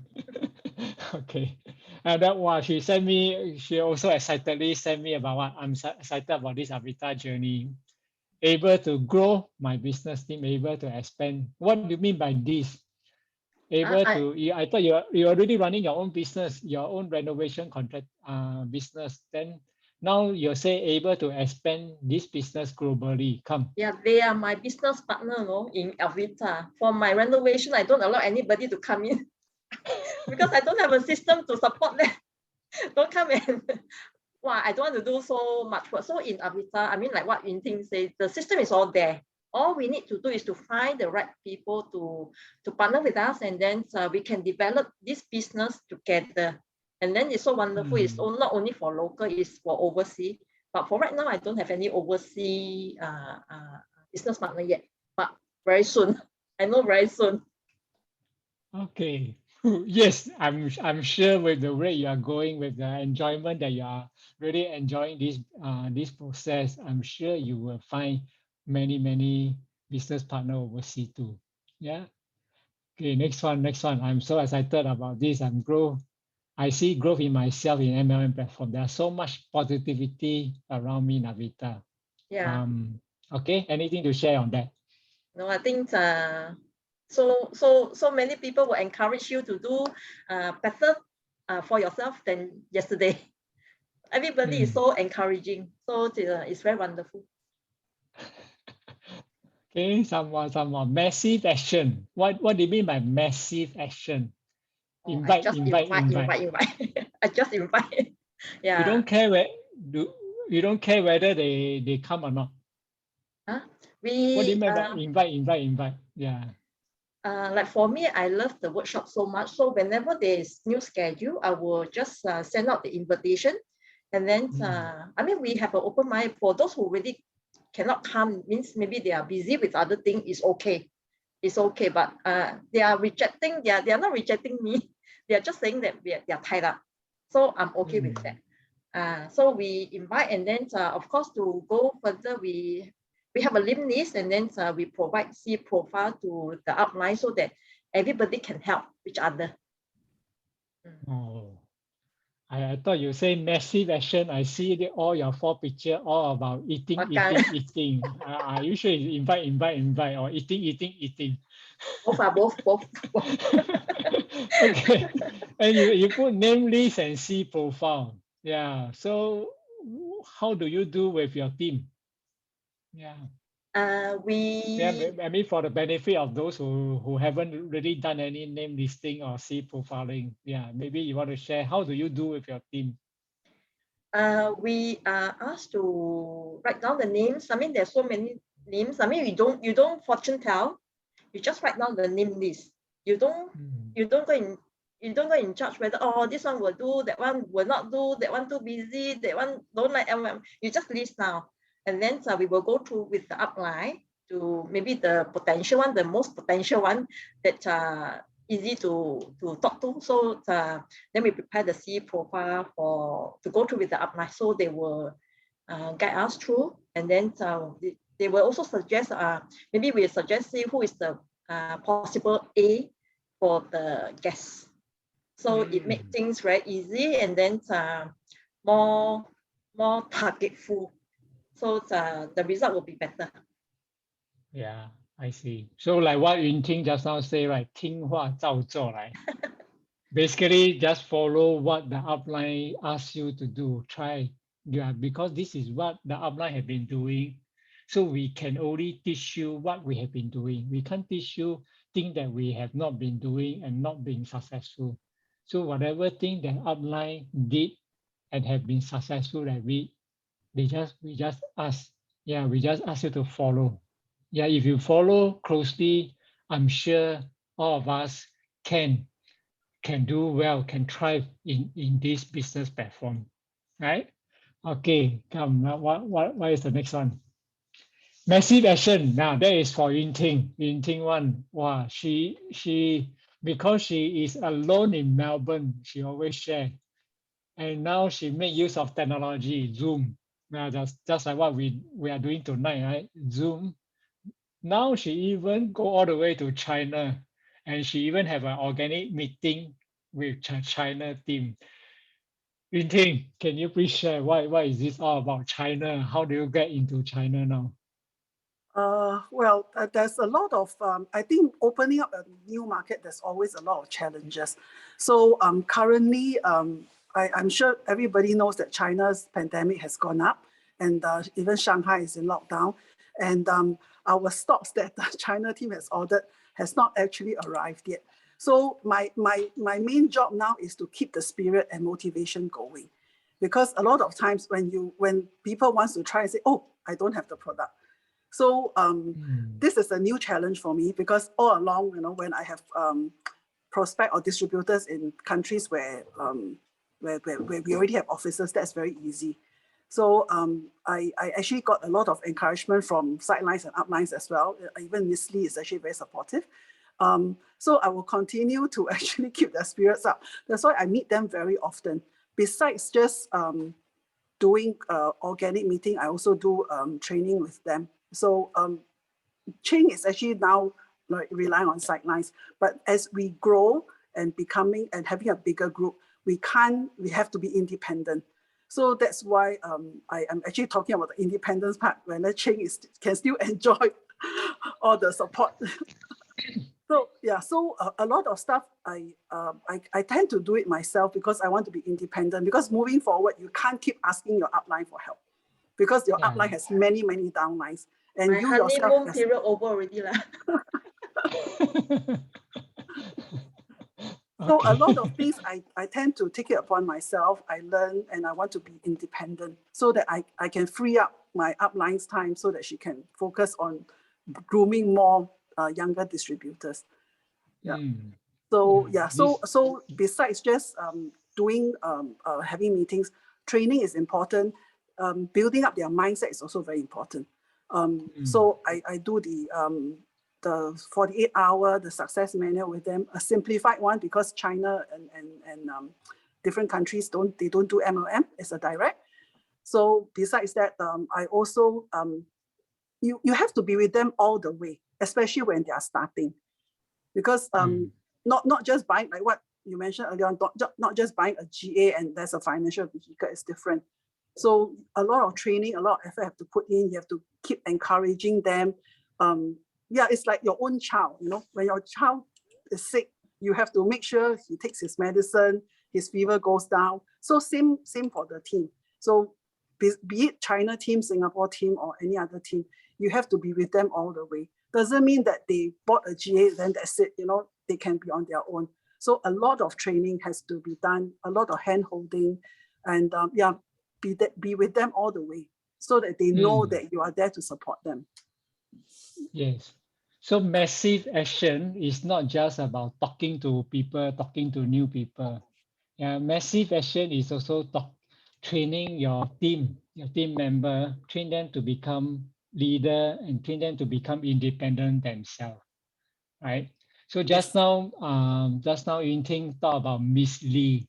Okay. And that was she also excitedly sent me about what I'm excited about this Avita journey. Able to grow my business team, able to expand. What do you mean by this? I thought you're already running your own business, your own renovation contract business. Then now you say able to expand this business globally. Come. Yeah, they are my business partner, in Avita. For my renovation, I don't allow anybody to come in because I don't have a system to support them. Don't come in. Wow, I don't want to do so much work. So in Avita, I mean, like what Yun Ting said, the system is all there. All we need to do is to find the right people to partner with us, and then we can develop this business together. And then it's so wonderful. It's not only for local, it's for overseas. But for right now, I don't have any overseas business partner yet. But very soon, I know very soon. Okay. Yes, I'm sure with the rate you are going, with the enjoyment that you are really enjoying this process, I'm sure you will find many business partner overseas too. Yeah. Okay, next one. I'm so excited about this. I see growth in myself in MLM platform. There's so much positivity around me, Navita. Yeah. Okay, anything to share on that? No, I think so many people will encourage you to do better for yourself than yesterday. Everybody is so encouraging. So it's very wonderful. Okay, some more. Massive action. What do you mean by massive action? Invite. I just invite. Yeah. You don't care whether they come or not. Huh? What do you mean by invite? Yeah. Like for me, I love the workshop so much. So whenever there is new schedule, I will just send out the invitation. And then, I mean, we have an open mind for those who really cannot come, means maybe they are busy with other things. It's okay. It's okay. But they are rejecting, they are not rejecting me. They are just saying that they are tied up. So I'm okay with that. So we invite, and then of course to go further, we have a limb list, and then we provide C profile to the upline so that everybody can help each other. Oh, I thought you say massive action. I see all your 4 pictures all about eating. I usually invite or eating. Both. Okay, and you put name list and C profile. Yeah. So how do you do with your team? Yeah. I mean, for the benefit of those who haven't really done any name listing or C profiling, yeah, maybe you want to share, how do you do with your team? We are asked to write down the names. I mean, there's so many names. I mean, you don't fortune tell. You just write down the name list. You don't go and you don't go in charge whether, oh, this one will do, that one will not do, that one too busy, that one don't like MM. You just list now. And then we will go through with the upline to maybe the potential one, the most potential one that easy to talk to. So then we prepare the C profile to go through with the upline. So they will guide us through. And then they will also suggest, maybe we suggest see who is the possible A for the guests. So it makes things very easy, and then more targetful. So the result will be better. Yeah, I see. So like what Yun Ting just now say, right? 听话照做, right? Basically, just follow what the upline asks you to do. Try, yeah, because this is what the upline have been doing. So we can only teach you what we have been doing. We can't teach you things that we have not been doing and not being successful. So whatever thing that upline did and have been successful, that we just ask, yeah, we just ask you to follow. Yeah, if you follow closely, I'm sure all of us can do well, can thrive in this business platform, right? Okay, come now. What is the next one? Massive action. Now that is for Yun Ting. Yun Ting one. Wow, she because she is alone in Melbourne, she always share. And now she make use of technology, Zoom. Now just like what we are doing tonight, right? Zoom. Now she even go all the way to China, and she even have an organic meeting with China team. Yun Ting, can you please share why is this all about China? How do you get into China now? Well, there's a lot of, I think opening up a new market, there's always a lot of challenges. So currently, I'm sure everybody knows that China's pandemic has gone up, and even Shanghai is in lockdown. And our stocks that the China team has ordered has not actually arrived yet. So my main job now is to keep the spirit and motivation going. Because a lot of times when people want to try and say, oh, I don't have the product. So this is a new challenge for me, because all along, when I have prospect or distributors in countries where we already have offices, that's very easy. So I actually got a lot of encouragement from sidelines and uplines as well. Even Miss Lee is actually very supportive. So I will continue to actually keep their spirits up. That's why I meet them very often. Besides just doing organic meeting, I also do training with them. So Cheng is actually now like relying on sidelines, but as we grow and becoming and having a bigger group, we have to be independent. So that's why I am actually talking about the independence part, when the Cheng can still enjoy all the support. So yeah, so a lot of stuff I tend to do it myself because I want to be independent. Because moving forward, you can't keep asking your upline for help, because your upline has many downlines, and my you yourself. Honeymoon period over already lah. So a lot of things I tend to take it upon myself. I learn, and I want to be independent so that I can free up my upline's time so that she can focus on grooming more younger distributors. Yeah. So yeah. So besides just doing having meetings, training is important. Building up their mindset is also very important. So I do the 48-hour, the success manual with them, a simplified one, because China and different countries don't do MLM, it's a direct. So besides that, I also, you have to be with them all the way, especially when they are starting. Because not just buying, like what you mentioned earlier on, not just buying a GA and there's a financial vehicle, is different. So a lot of training, a lot of effort have to put in. You have to keep encouraging them. Yeah, it's like your own child. When your child is sick, you have to make sure he takes his medicine, his fever goes down. So same for the team. So be it China team, Singapore team, or any other team, you have to be with them all the way. Doesn't mean that they bought a GA, then that's it. They can be on their own. So a lot of training has to be done, a lot of hand holding, and yeah, be with them all the way so that they know that you are there to support them. Yes. So massive action is not just about talking to people, talking to new people. Yeah, massive action is also training your team member, train them to become leader and train them to become independent themselves, right? So Yes. just now Yun Ting talked about Miss Lee.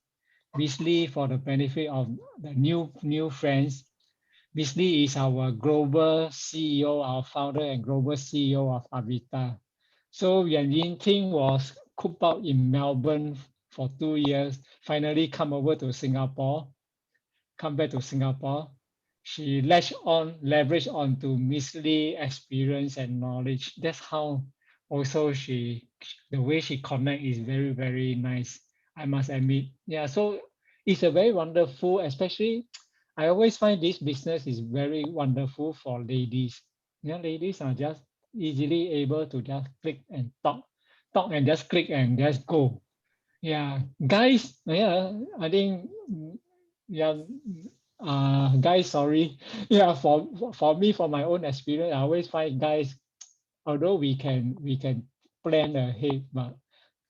Miss Lee, for the benefit of the new friends, Miss Lee is our global CEO, our founder and global CEO of Avita. So when Yun Ting was cooped out in Melbourne for 2 years, finally come over to Singapore, come back to Singapore, she leveraged onto Miss Lee experience and knowledge. That's how also the way she connect is very, very nice, I must admit. Yeah, so it's a very wonderful, especially I always find this business is very wonderful for ladies. Ladies are just easily able to just click and talk and just click and just go. Yeah, guys, yeah, I think, yeah, guys, sorry. Yeah, for me, for my own experience, I always find guys, although we can plan ahead, but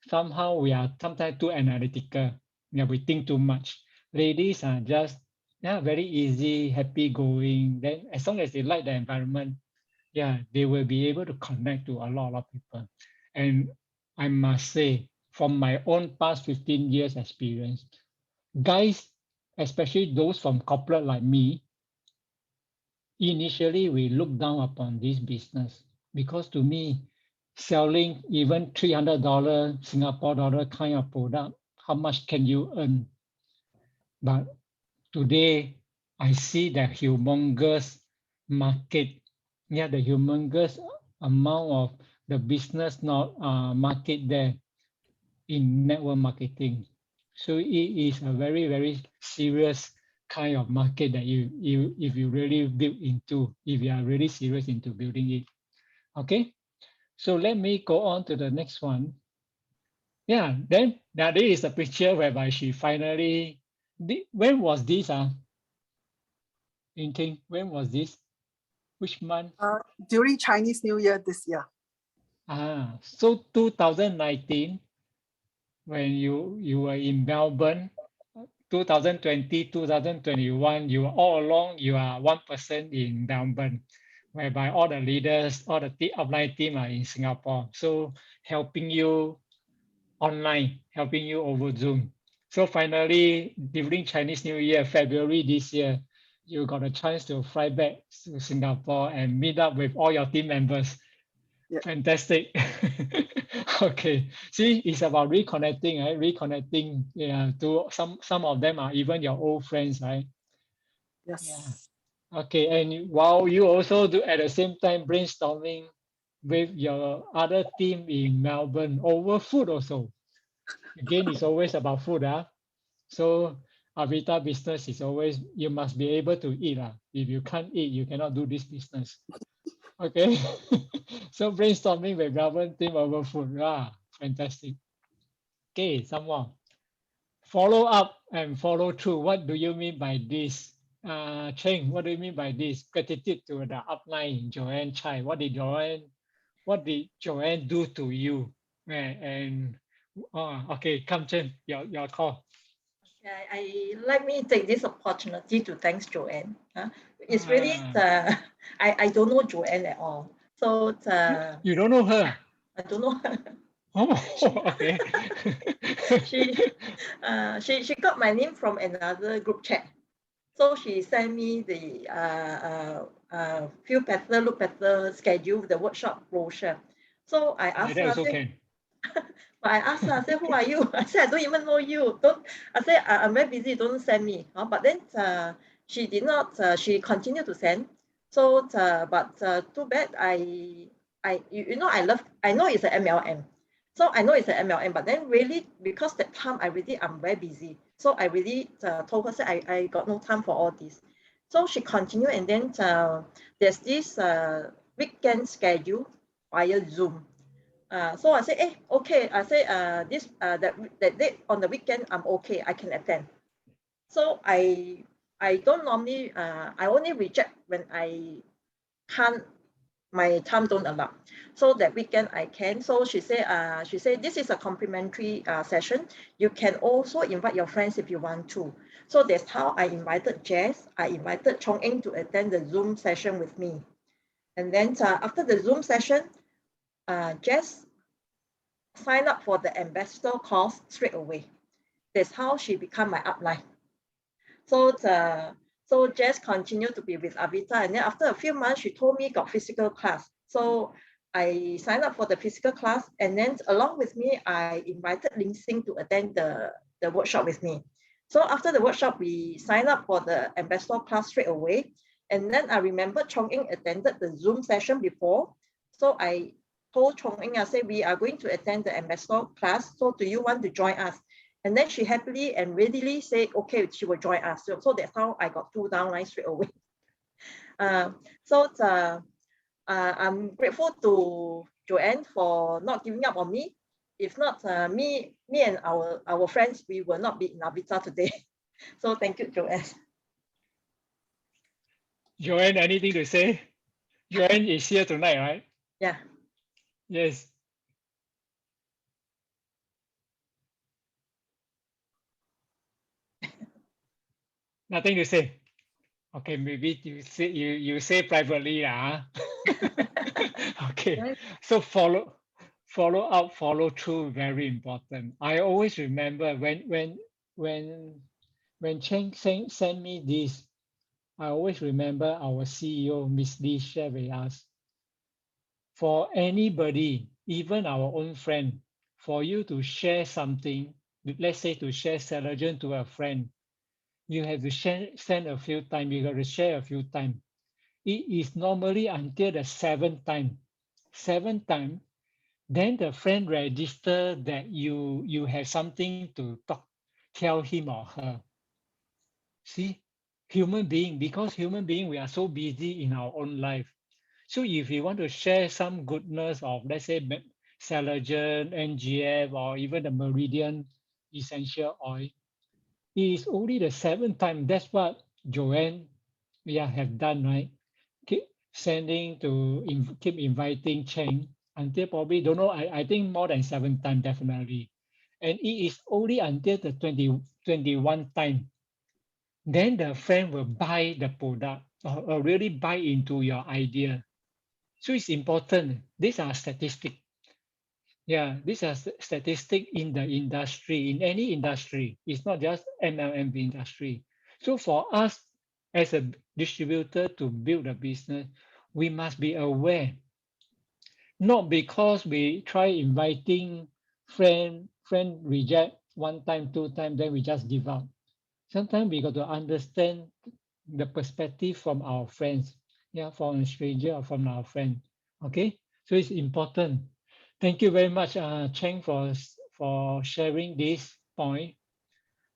somehow we are sometimes too analytical. Yeah, we think too much. Ladies are just, yeah, very easy, happy going. Then as long as they like the environment, yeah, they will be able to connect to a lot of people. And I must say, from my own past 15 years experience, guys, especially those from corporate like me, initially we look down upon this business because to me, selling even $300 Singapore dollar kind of product, how much can you earn? But today, I see the humongous market, yeah, the humongous amount of the business not market there in network marketing. So it is a very, very serious kind of market that you if you really build into, if you are really serious into building it. Okay, so let me go on to the next one. Yeah, then now this is a picture whereby she finally, when was this? Thinking, when was this? Which month? During Chinese New Year this year. So 2019, when you were in Melbourne, 2020, 2021, you all along, you are one person in Melbourne, whereby all the leaders, all the upline team are in Singapore. So helping you online, helping you over Zoom. So finally, during Chinese New Year, February this year, you got a chance to fly back to Singapore and meet up with all your team members. Yeah. Fantastic. Okay. See, it's about reconnecting, right? Reconnecting. Yeah. To some of them are even your old friends, right? Yeah. Yes. Okay. And while you also do at the same time brainstorming with your other team in Melbourne over food also. Again, it's always about food, So Avita business is always you must be able to eat. If you can't eat, you cannot do this business. Okay. So brainstorming with Melbourne team over food. Fantastic. Okay, some more. Follow up and follow through. What do you mean by this? Cheng, what do you mean by this? Gratitude to the upline, Joanne Chai. What did Joanne do to you? And okay, come Cheng, your call. I let me take this opportunity to thanks Joanne. It's really Ah, I don't know Joanne at all, so you don't know her? I don't know. Oh, okay. She got my name from another group chat. So she sent me the feel better, look better schedule, the workshop brochure. So I Like asked that her, I also said, can. but I asked her, I said, who are you? I said, I don't even know you. Don't. I said, I'm very busy. Don't send me. But then she did not. She continued to send. So, but too bad. I know it's an MLM. So I know it's an MLM, but then really because that time I'm very busy. So I really told her, say I got no time for all this. So she continued, and then there's this weekend schedule via Zoom. So I say, okay. I say, that date on the weekend, I'm okay. I can attend. So I don't normally, I only reject when I can't my time don't allow. So that weekend I can. So she said this is a complimentary session. You can also invite your friends if you want to. So that's how I invited Jess. I invited Chong Eng to attend the Zoom session with me. And then after the Zoom session, Jess signed up for the ambassador course straight away. That's how she became my upline. So Jess continued to be with Avita, and then after a few months, she told me got physical class. So I signed up for the physical class, and then along with me, I invited Ling Sing to attend the workshop with me. So after the workshop, we signed up for the ambassador class straight away. And then I remember Chong Eng attended the Zoom session before. So I told Chong Eng, I said, we are going to attend the ambassador class. So do you want to join us? And then she happily and readily said, okay, she will join us. So that's how I got 2 downlines straight away. I'm grateful to Joanne for not giving up on me. If not, me and our friends, we will not be in Avita today. So thank you, Joanne. Joanne, anything to say? Joanne is here tonight, right? Yeah. Yes. Nothing to say. Okay, maybe you say privately, Okay. Right. So follow up, follow through, very important. I always remember when Cheng sent me this, I always remember our CEO, Miss Lee, shared with us. For anybody, even our own friend, for you to share something, let's say to share Celagen to a friend, you have to send a few times, you got to share a few times. It is normally until the seventh time, then the friend register that you have something to tell him or her. See, human being, because human being, we are so busy in our own life. So if you want to share some goodness of, let's say, Celagen, NGF, or even the Meridian essential oil, it is only the seventh time. That's what Joanne, have done, right? Keep sending to keep inviting Cheng until probably, don't know, I think more than 7 times definitely. And it is only until the 21 time, then the friend will buy the product or really buy into your idea. So it's important. These are statistics. Yeah, these are statistics in the industry, in any industry. It's not just MLM industry. So for us as a distributor to build a business, we must be aware. Not because we try inviting friend reject 1 time, 2 times, then we just give up. Sometimes we got to understand the perspective from our friends, from a stranger or from our friend. Okay, so it's important. Thank you very much, Cheng, for sharing this point.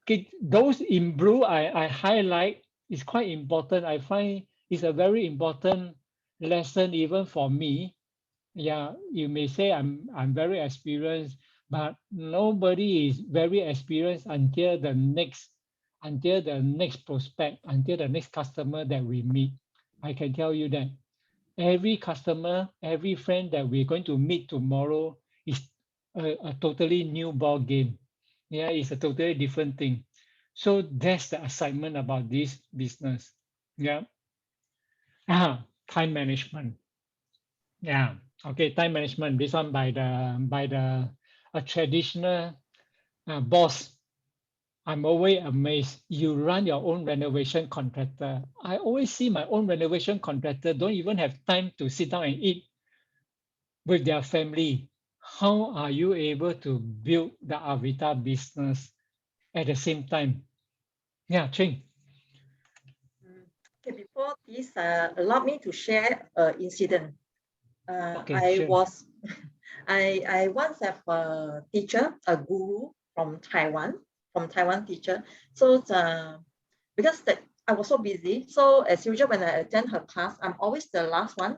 Okay, those in blue I highlight is quite important. I find it's a very important lesson even for me. Yeah, you may say I'm very experienced, but nobody is very experienced until the next prospect, until the next customer that we meet. I can tell you that every customer, every friend that we're going to meet tomorrow is a totally new ball game. Yeah, it's a totally different thing. So that's the excitement about this business. Yeah. Time management. Yeah. Okay, time management. This one by the a traditional boss. I'm always amazed. You run your own renovation contractor. I always see my own renovation contractor don't even have time to sit down and eat with their family. How are you able to build the Avita business at the same time? Yeah, Cheng. Okay, before this, allow me to share an incident. Okay, I sure. was, I once have a teacher, a guru from Taiwan teacher. So because I was so busy, so as usual when I attend her class, I'm always the last one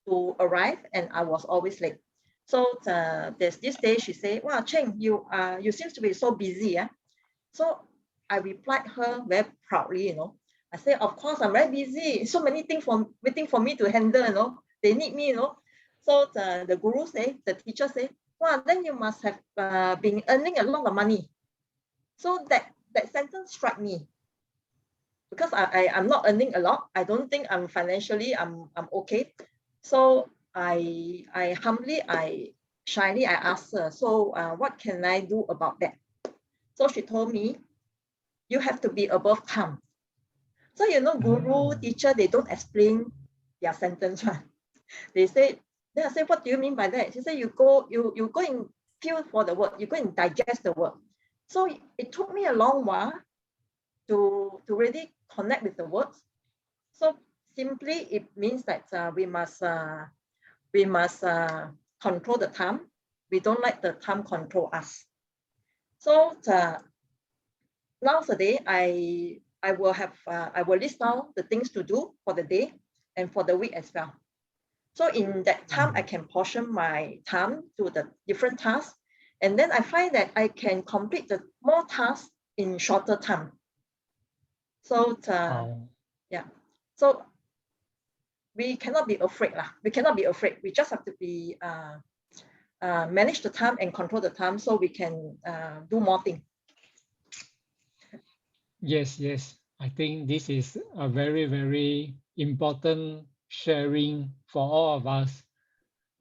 to arrive, and I was always late. So there's this day she said, "Wow, Cheng, you seem to be so busy, yeah." So I replied her very proudly, I said, "Of course, I'm very busy. So many things waiting for me to handle, they need me, So the guru say, the teacher say, wow, then you must have been earning a lot of money. So that sentence struck me, because I'm not earning a lot. I don't think I'm financially I'm okay. So I humbly, shyly I asked her, so what can I do about that? So she told me, you have to be above time. So guru, teacher, they don't explain their sentence, right? They say, then I said, what do you mean by that? She said, you go and feel for the word, you go and digest the word. So it took me a long while to really connect with the words. So simply it means that we must control the time. We don't let the time control us. So nowadays I will list down the things to do for the day and for the week as well. So in that time, I can portion my time to the different tasks. And then I find that I can complete the more tasks in shorter time. So yeah. So we cannot be afraid. We cannot be afraid. We just have to be manage the time and control the time so we can do more things. Yes, yes. I think this is a very, very important sharing for all of us.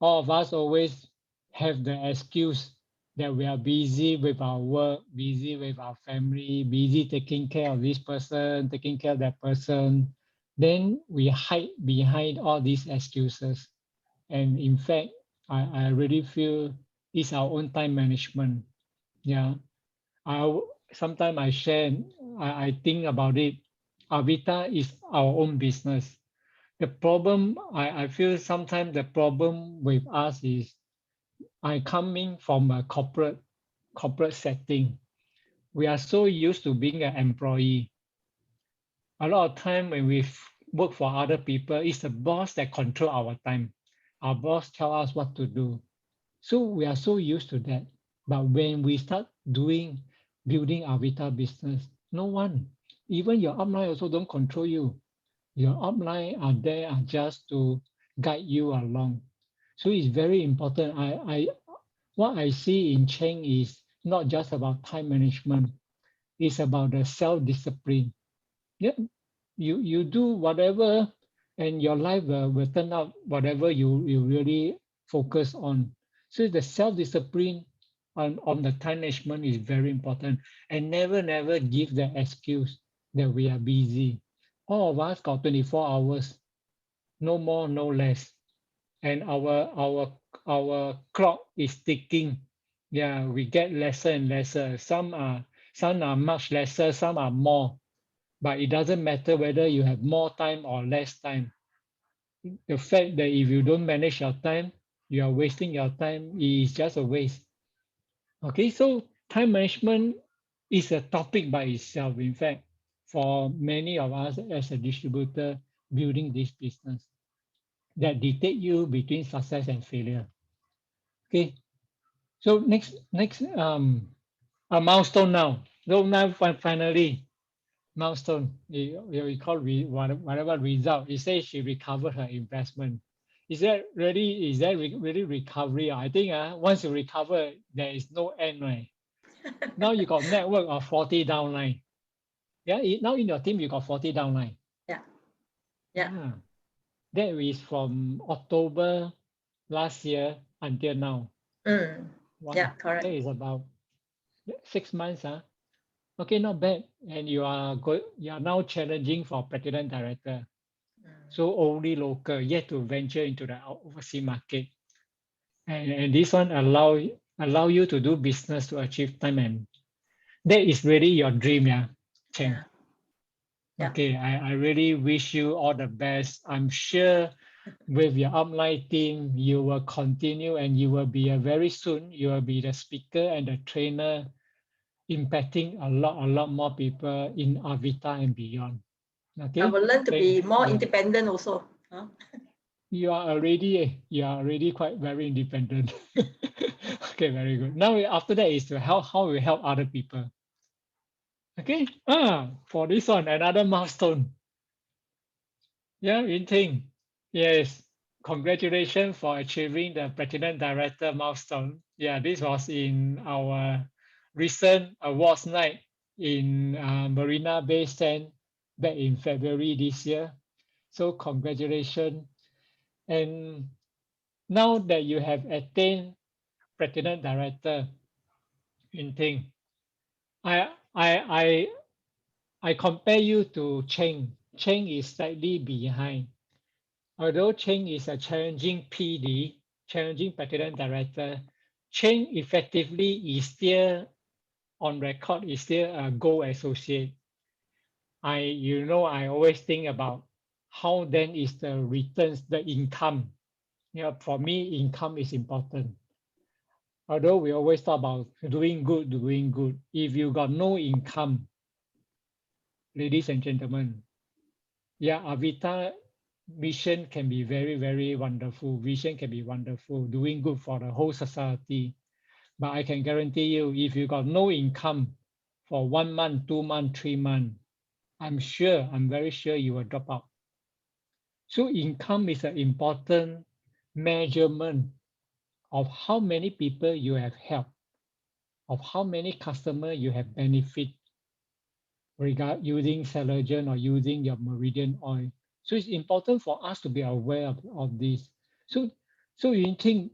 All of us always have the excuse that we are busy with our work, busy with our family, busy taking care of this person, taking care of that person. Then we hide behind all these excuses. And in fact, I really feel it's our own time management. Yeah. Sometimes I share, I think about it. Avita is our own business. The problem, I feel sometimes the problem with us is I coming from a corporate setting. We are so used to being an employee. A lot of time when we work for other people, it's the boss that control our time. Our boss tell us what to do. So we are so used to that. But when we start building our Vita business, no one, even your upline also don't control you. Your upline are there are just to guide you along. So it's very important. What I see in Cheng is not just about time management. It's about the self-discipline. Yeah, you do whatever, and your life will turn out whatever you really focus on. So the self-discipline on the time management is very important, and never give the excuse that we are busy. All of us got 24 hours, no more, no less, and our clock is ticking. Yeah, we get lesser and lesser. Some are much lesser, some are more, but it doesn't matter whether you have more time or less time. The fact that if you don't manage your time, you are wasting your time is just a waste. Okay, so time management is a topic by itself. In fact, for many of us as a distributor building this business, that dictate you between success and failure. Okay, so next a milestone now. So now finally milestone. You recall whatever result. It says she recovered her investment. Is that really recovery? I think once you recover, there is no end, right? Now you got network of 40 downline. Yeah, now in your team you got 40 downline. Yeah. Ah, that is from October last year until now. Wow, Yeah, correct. that is about 6 months. Okay, not bad. And you are now challenging for president director. So only local, yet to venture into the overseas market. And this one allow you to do business to achieve time, and that is really your dream, yeah, Cheng. Yeah. Yeah. Okay, I really wish you all the best. I'm sure with your upline team, you will continue, and you will be very soon, you will be the speaker and the trainer, impacting a lot more people in Avita and beyond. Okay. I will learn to be more Yeah. independent also. You are already quite very independent. Okay, very good. Now after that is to how we help other people. Okay. For this one, another milestone. Yeah, Yun Ting. Yes. congratulations for achieving the Platinum Director milestone. Yeah, this was in our recent awards night in Marina Bay Sands back in February this year. So congratulations. And now that you have attained Platinum Director, Yun Ting, I I I I compare you to Cheng. Cheng is slightly behind. Although Cheng is a challenging PD, challenging Platinum Director, Cheng effectively is still on record, is still a Gold Associate. I always think about how then is the returns, the income. For me, income is important. Although we always talk about doing good, doing good. If you got no income, ladies and gentlemen, Avita vision can be very, very wonderful. Vision can be wonderful, doing good for the whole society. But I can guarantee you, if you got no income for 1 month, 2 months, 3 months, I'm very sure you will drop out. So income is an important measurement of how many people you have helped, of how many customers you have benefit using Celogen or using your Meridian oil. So it's important for us to be aware of this. So you think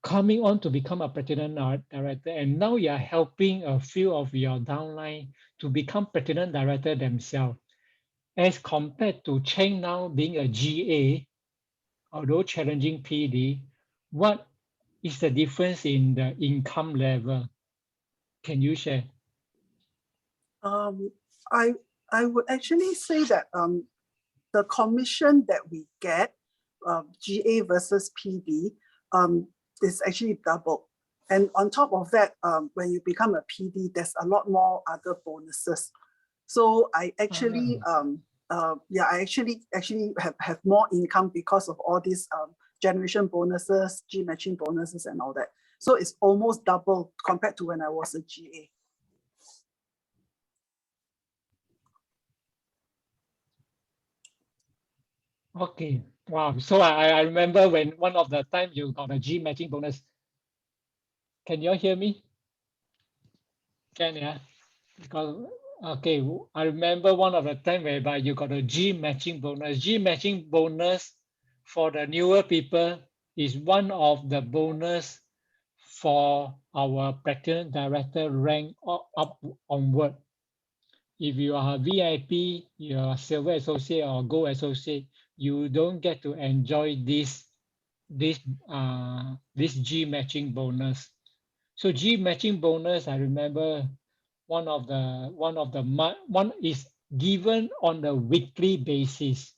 coming on to become a platinum director, and now you are helping a few of your downline to become platinum director themselves, as compared to Cheng now being a GA, although challenging PD. What is the difference in the income level? Can you share? Um, I I would actually say that the commission that we get, GA versus PD, is actually double. And on top of that, when you become a PD, there's a lot more other bonuses. So I actually, I actually have more income because of all these generation bonuses, G matching bonuses, and all that. So it's almost double compared to when I was a GA. Okay. Wow. So I remember when one of the time you got a G matching bonus. Can you all hear me? Can, yeah? Because, okay, I remember one of the time whereby you got a G matching bonus. G matching bonus for the newer people is one of the bonus for our platinum director rank up onward. If you are a VIP, you're a silver associate or gold associate, you don't get to enjoy this G matching bonus. So G matching bonus, I remember one is given on a weekly basis.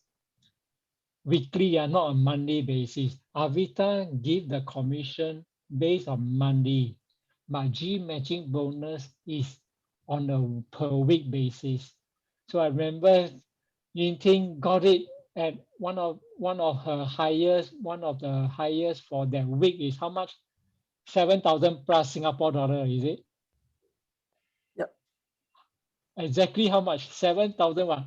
Weekly, not a monthly basis. Avita give the commission based on monthly. My G matching bonus is on a per week basis. So I remember Yun Ting got it at one of the highest for that week is how much? 7,000 plus Singapore dollar, is it? Yep. Exactly how much? 7,000 what?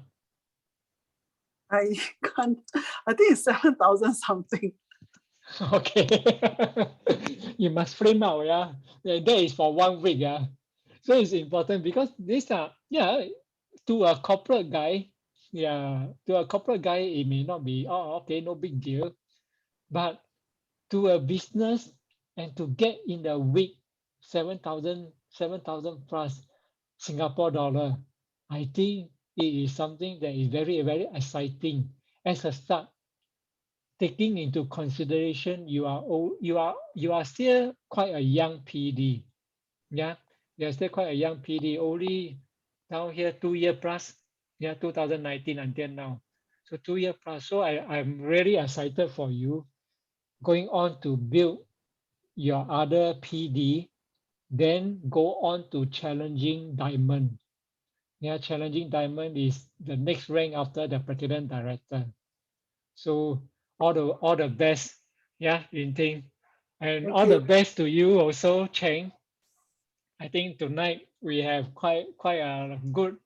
I can't, I think it's 7,000 something. Okay. You must frame out, yeah. That is for 1 week, yeah. So it's important because these are, to a corporate guy, it may not be, oh, okay, no big deal. But to a business and to get in a week 7,000 plus Singapore dollar, I think it is something that is very, very exciting as a start. Taking into consideration you are still quite a young PD. Yeah, you're still quite a young PD, only down here 2 year plus, 2019 until now. So 2 year plus. So I'm really excited for you going on to build your other PD, then go on to challenging diamond. Yeah, challenging diamond is the next rank after the platinum director. So all the best, Yun Ting, and Thank all the you. best to you also, Cheng. I think tonight we have quite a good.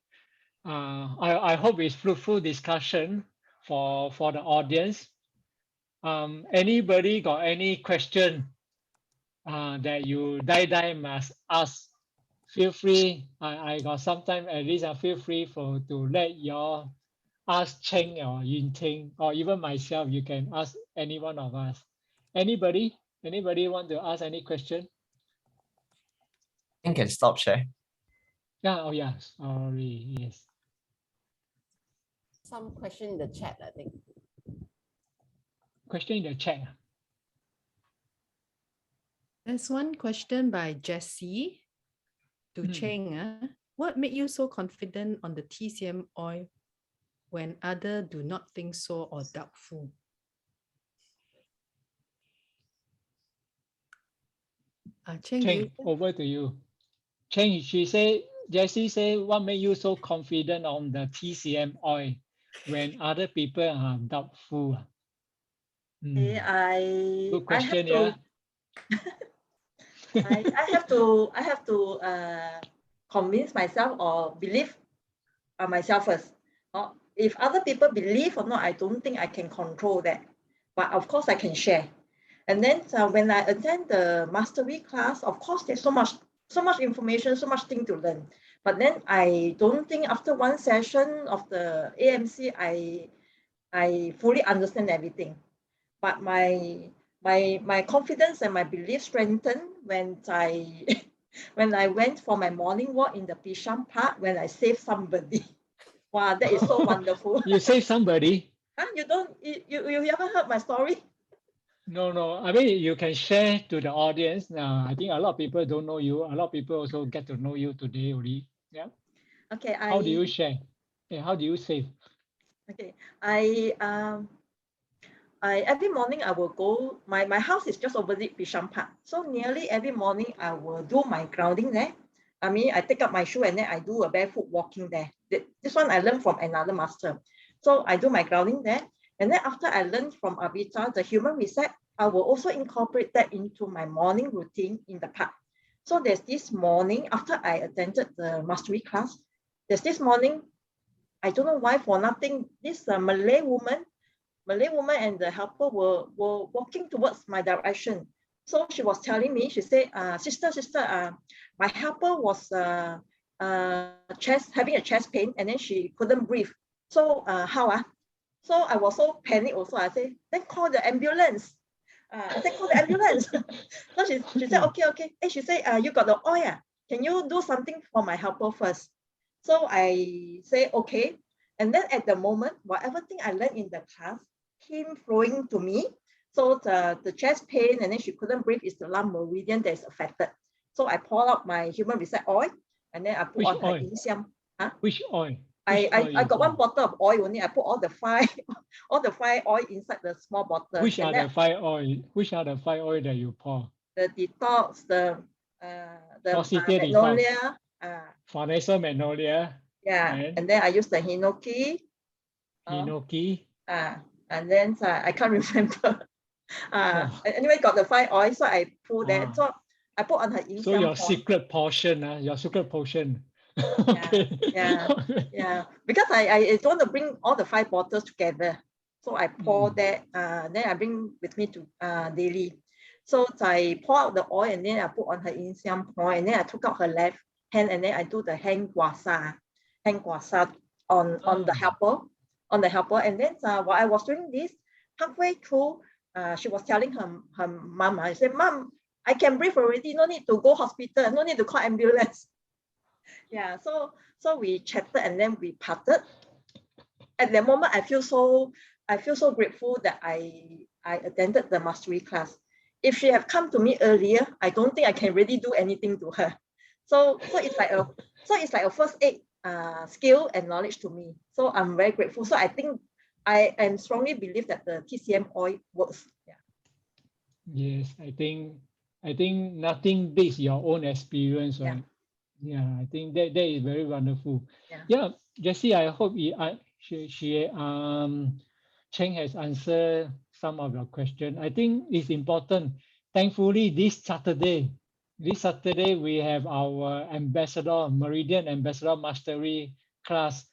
I hope it's fruitful discussion for the audience. Anybody got any question that you die must ask? Feel free. I got some time at least. I feel free to let y'all ask Cheng or Yun Ting or even myself. You can ask any one of us. Anybody? Anybody want to ask any question? I can stop share. Yeah. Oh yeah. Sorry. Yes. Some question in the chat, I think. Question in the chat. There's one question by Jessie to Cheng. What made you so confident on the TCM oil when others do not think so or doubtful? Cheng, Cheng, over to you. Cheng, Jessie say, what made you so confident on the TCM oil when other people are doubtful? Okay, Good I have question, to yeah. I have to convince myself or believe myself first. If other people believe or not, I don't think I can control that. But of course, I can share. And then when I attend the mastery class, of course, there's so much information, so much thing to learn. But then I don't think after one session of the AMC, I fully understand everything. But my confidence and my belief strengthened when I when I went for my morning walk in the Bishan Park when I saved somebody. Wow, that is so wonderful. You save somebody? Huh? You haven't heard my story? No. I mean, you can share to the audience. I think a lot of people don't know you. A lot of people also get to know you today only. Yeah. Okay. How do you share? Yeah, how do you save? Okay. I every morning I will go. My house is just opposite Bishan Park, so nearly every morning I will do my grounding there. I mean, I take up my shoe and then I do a barefoot walking there. This one I learned from another master. So I do my grounding there. And then after I learned from Avita, the human reset, I will also incorporate that into my morning routine in the park. So there's this morning, after I attended the mastery class, there's this morning, I don't know why, for nothing, this Malay woman and the helper were walking towards my direction. So she was telling me, she said, sister, my helper was having a chest pain and then she couldn't breathe. So how? So I was so panicked also. I said, then call the ambulance. So she said, okay. And she said, you got the oil. Can you do something for my helper first? So I say, okay. And then at the moment, whatever thing I learned in the class came flowing to me. So the chest pain and then she couldn't breathe is the lung meridian that is affected. So I pour out my human reset oil and then I put on her insiam. Which oil? I got one bottle of oil only. I put all the five oil inside the small bottle. Which are the 5 oil? Which are the 5 oil that you pour? The detox, the magnolia, Farnesa magnolia. Yeah, and then I use the hinoki. And then I can't remember. Anyway, got the 5 oil, so I pull that. So I put on her insiam. So your secret portion, your secret potion. Okay. Yeah. Because I don't want to bring all the 5 bottles together. So I pour that, then I bring with me to daily. So I pour out the oil and then I put on her insiam oil and then I took out her left hand and then I do the hand guasa on the helper. And then while I was doing this, halfway through, she was telling her mom, I said, Mom, I can breathe already, no need to go hospital, no need to call ambulance. Yeah, so we chatted and then we parted. At that moment, I feel so grateful that I attended the mastery class. If she had come to me earlier, I don't think I can really do anything to her. So it's like a first aid skill and knowledge to me. So I'm very grateful. So I think I am strongly believe that the TCM oil works. Yeah. Yes, I think nothing beats your own experience, right? Yeah, I think that is very wonderful. Yeah, Jessie, I hope Cheng has answered some of your questions. I think it's important. Thankfully, this Saturday we have our Meridian Ambassador Mastery class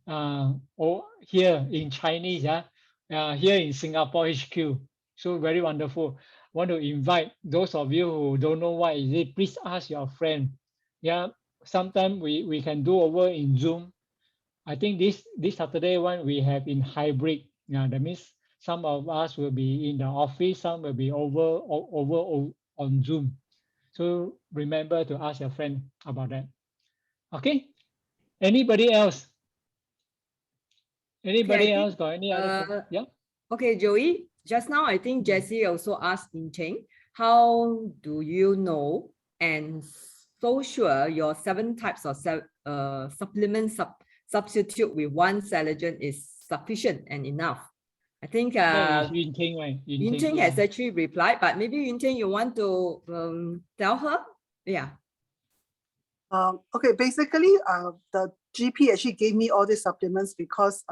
here in Chinese, here in Singapore HQ. So very wonderful. Want to invite those of you who don't know what is it, please ask your friend. Yeah, sometime we can do over in Zoom. I think this Saturday one we have in hybrid. Yeah, that means some of us will be in the office, some will be over on Zoom. So remember to ask your friend about that. Okay. Anybody else? Okay, I Anybody think else got any other question? Yeah. okay, Joey. Just now, I think Jessie also asked Yun Ting, how do you know and so sure your 7 types of supplement substitute with 1 collagen is sufficient and enough? I think That is Yun Ting, right? Yun Ting yeah. has actually replied, but maybe Yun Ting, you want to tell her? Yeah. Okay, basically, the GP actually gave me all these supplements because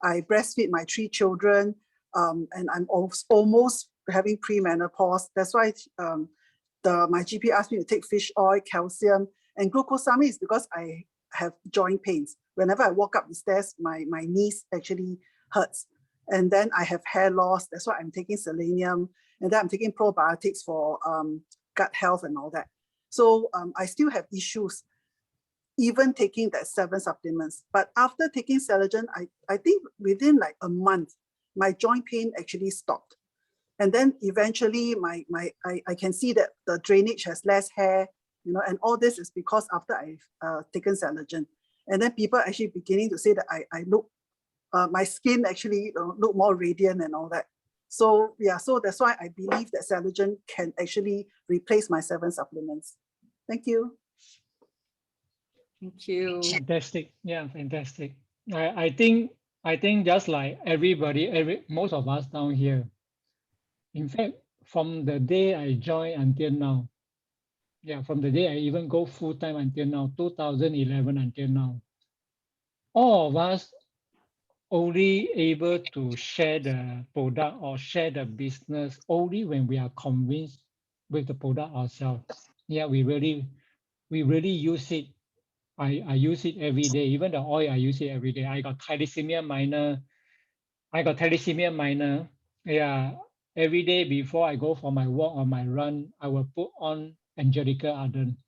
I breastfeed my 3 children, and I'm almost having premenopause. That's why my GP asked me to take fish oil, calcium, and glucosamine is because I have joint pains. Whenever I walk up the stairs, my knees actually hurts. And then I have hair loss. That's why I'm taking selenium. And then I'm taking probiotics for gut health and all that. So I still have issues, even taking that 7 supplements. But after taking Collagen, I think within like a month, my joint pain actually stopped. And then eventually I can see that the drainage has less hair, and all this is because after I've taken Collagen. And then people actually beginning to say that I look, my skin actually look more radiant and all that. So yeah, so that's why I believe that Collagen can actually replace my 7 supplements. Thank you. Thank you. Fantastic. Yeah, fantastic. I think just like everybody, most of us down here. In fact, from the day I joined until now, yeah, from the day I even go full time until now, 2011 until now, all of us only able to share the product or share the business only when we are convinced with the product ourselves. Yeah, we really use it. I use it every day. Even the oil, I use it every day. I got thalassemia minor. Yeah, every day before I go for my walk or my run, I will put on Angelica Arden.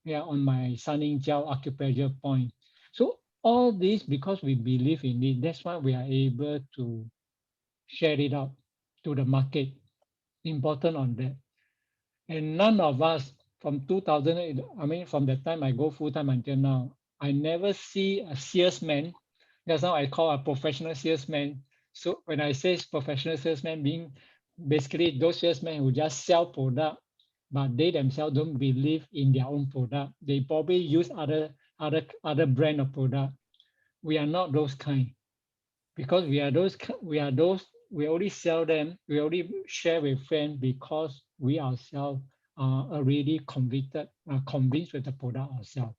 Yeah, on my Sunning Gel acupressure point. So all this because we believe in it. That's why we are able to share it out to the market. Important on that. And none of us from 2008, I mean, from the time I go full time until now, I never see a salesman. That's how I call a professional salesman. So when I say professional salesman, being basically those salesmen who just sell product, but they themselves don't believe in their own product. They probably use other brand of product. We are not those kind, because we only sell them, we only share with friends because we ourselves are already convinced with the product ourselves.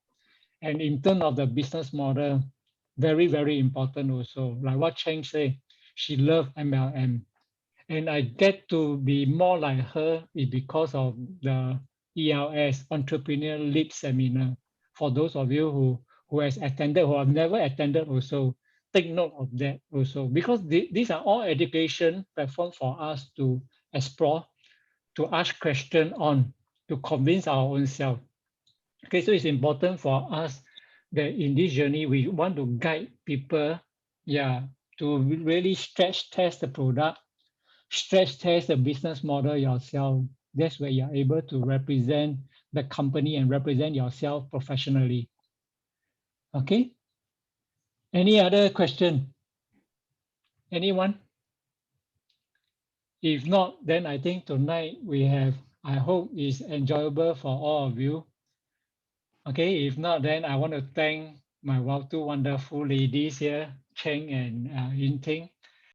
And in terms of the business model, very, very important also. Like what Cheng said, she loved MLM. And I get to be more like her is because of the ELS, Entrepreneur Leap Seminar. For those of you who has attended, who have never attended also, take note of that also. Because these are all education platform for us to explore, to ask questions on, to convince our own self. Okay, so it's important for us that in this journey, we want to guide people, yeah, to really stretch test the product, stretch test the business model yourself. That's where you're able to represent the company and represent yourself professionally. Okay. Any other question? Anyone? If not, then I think tonight we have, I hope is enjoyable for all of you. Okay, if not, then I want to thank my two wonderful ladies here, Cheng and Yun Ting.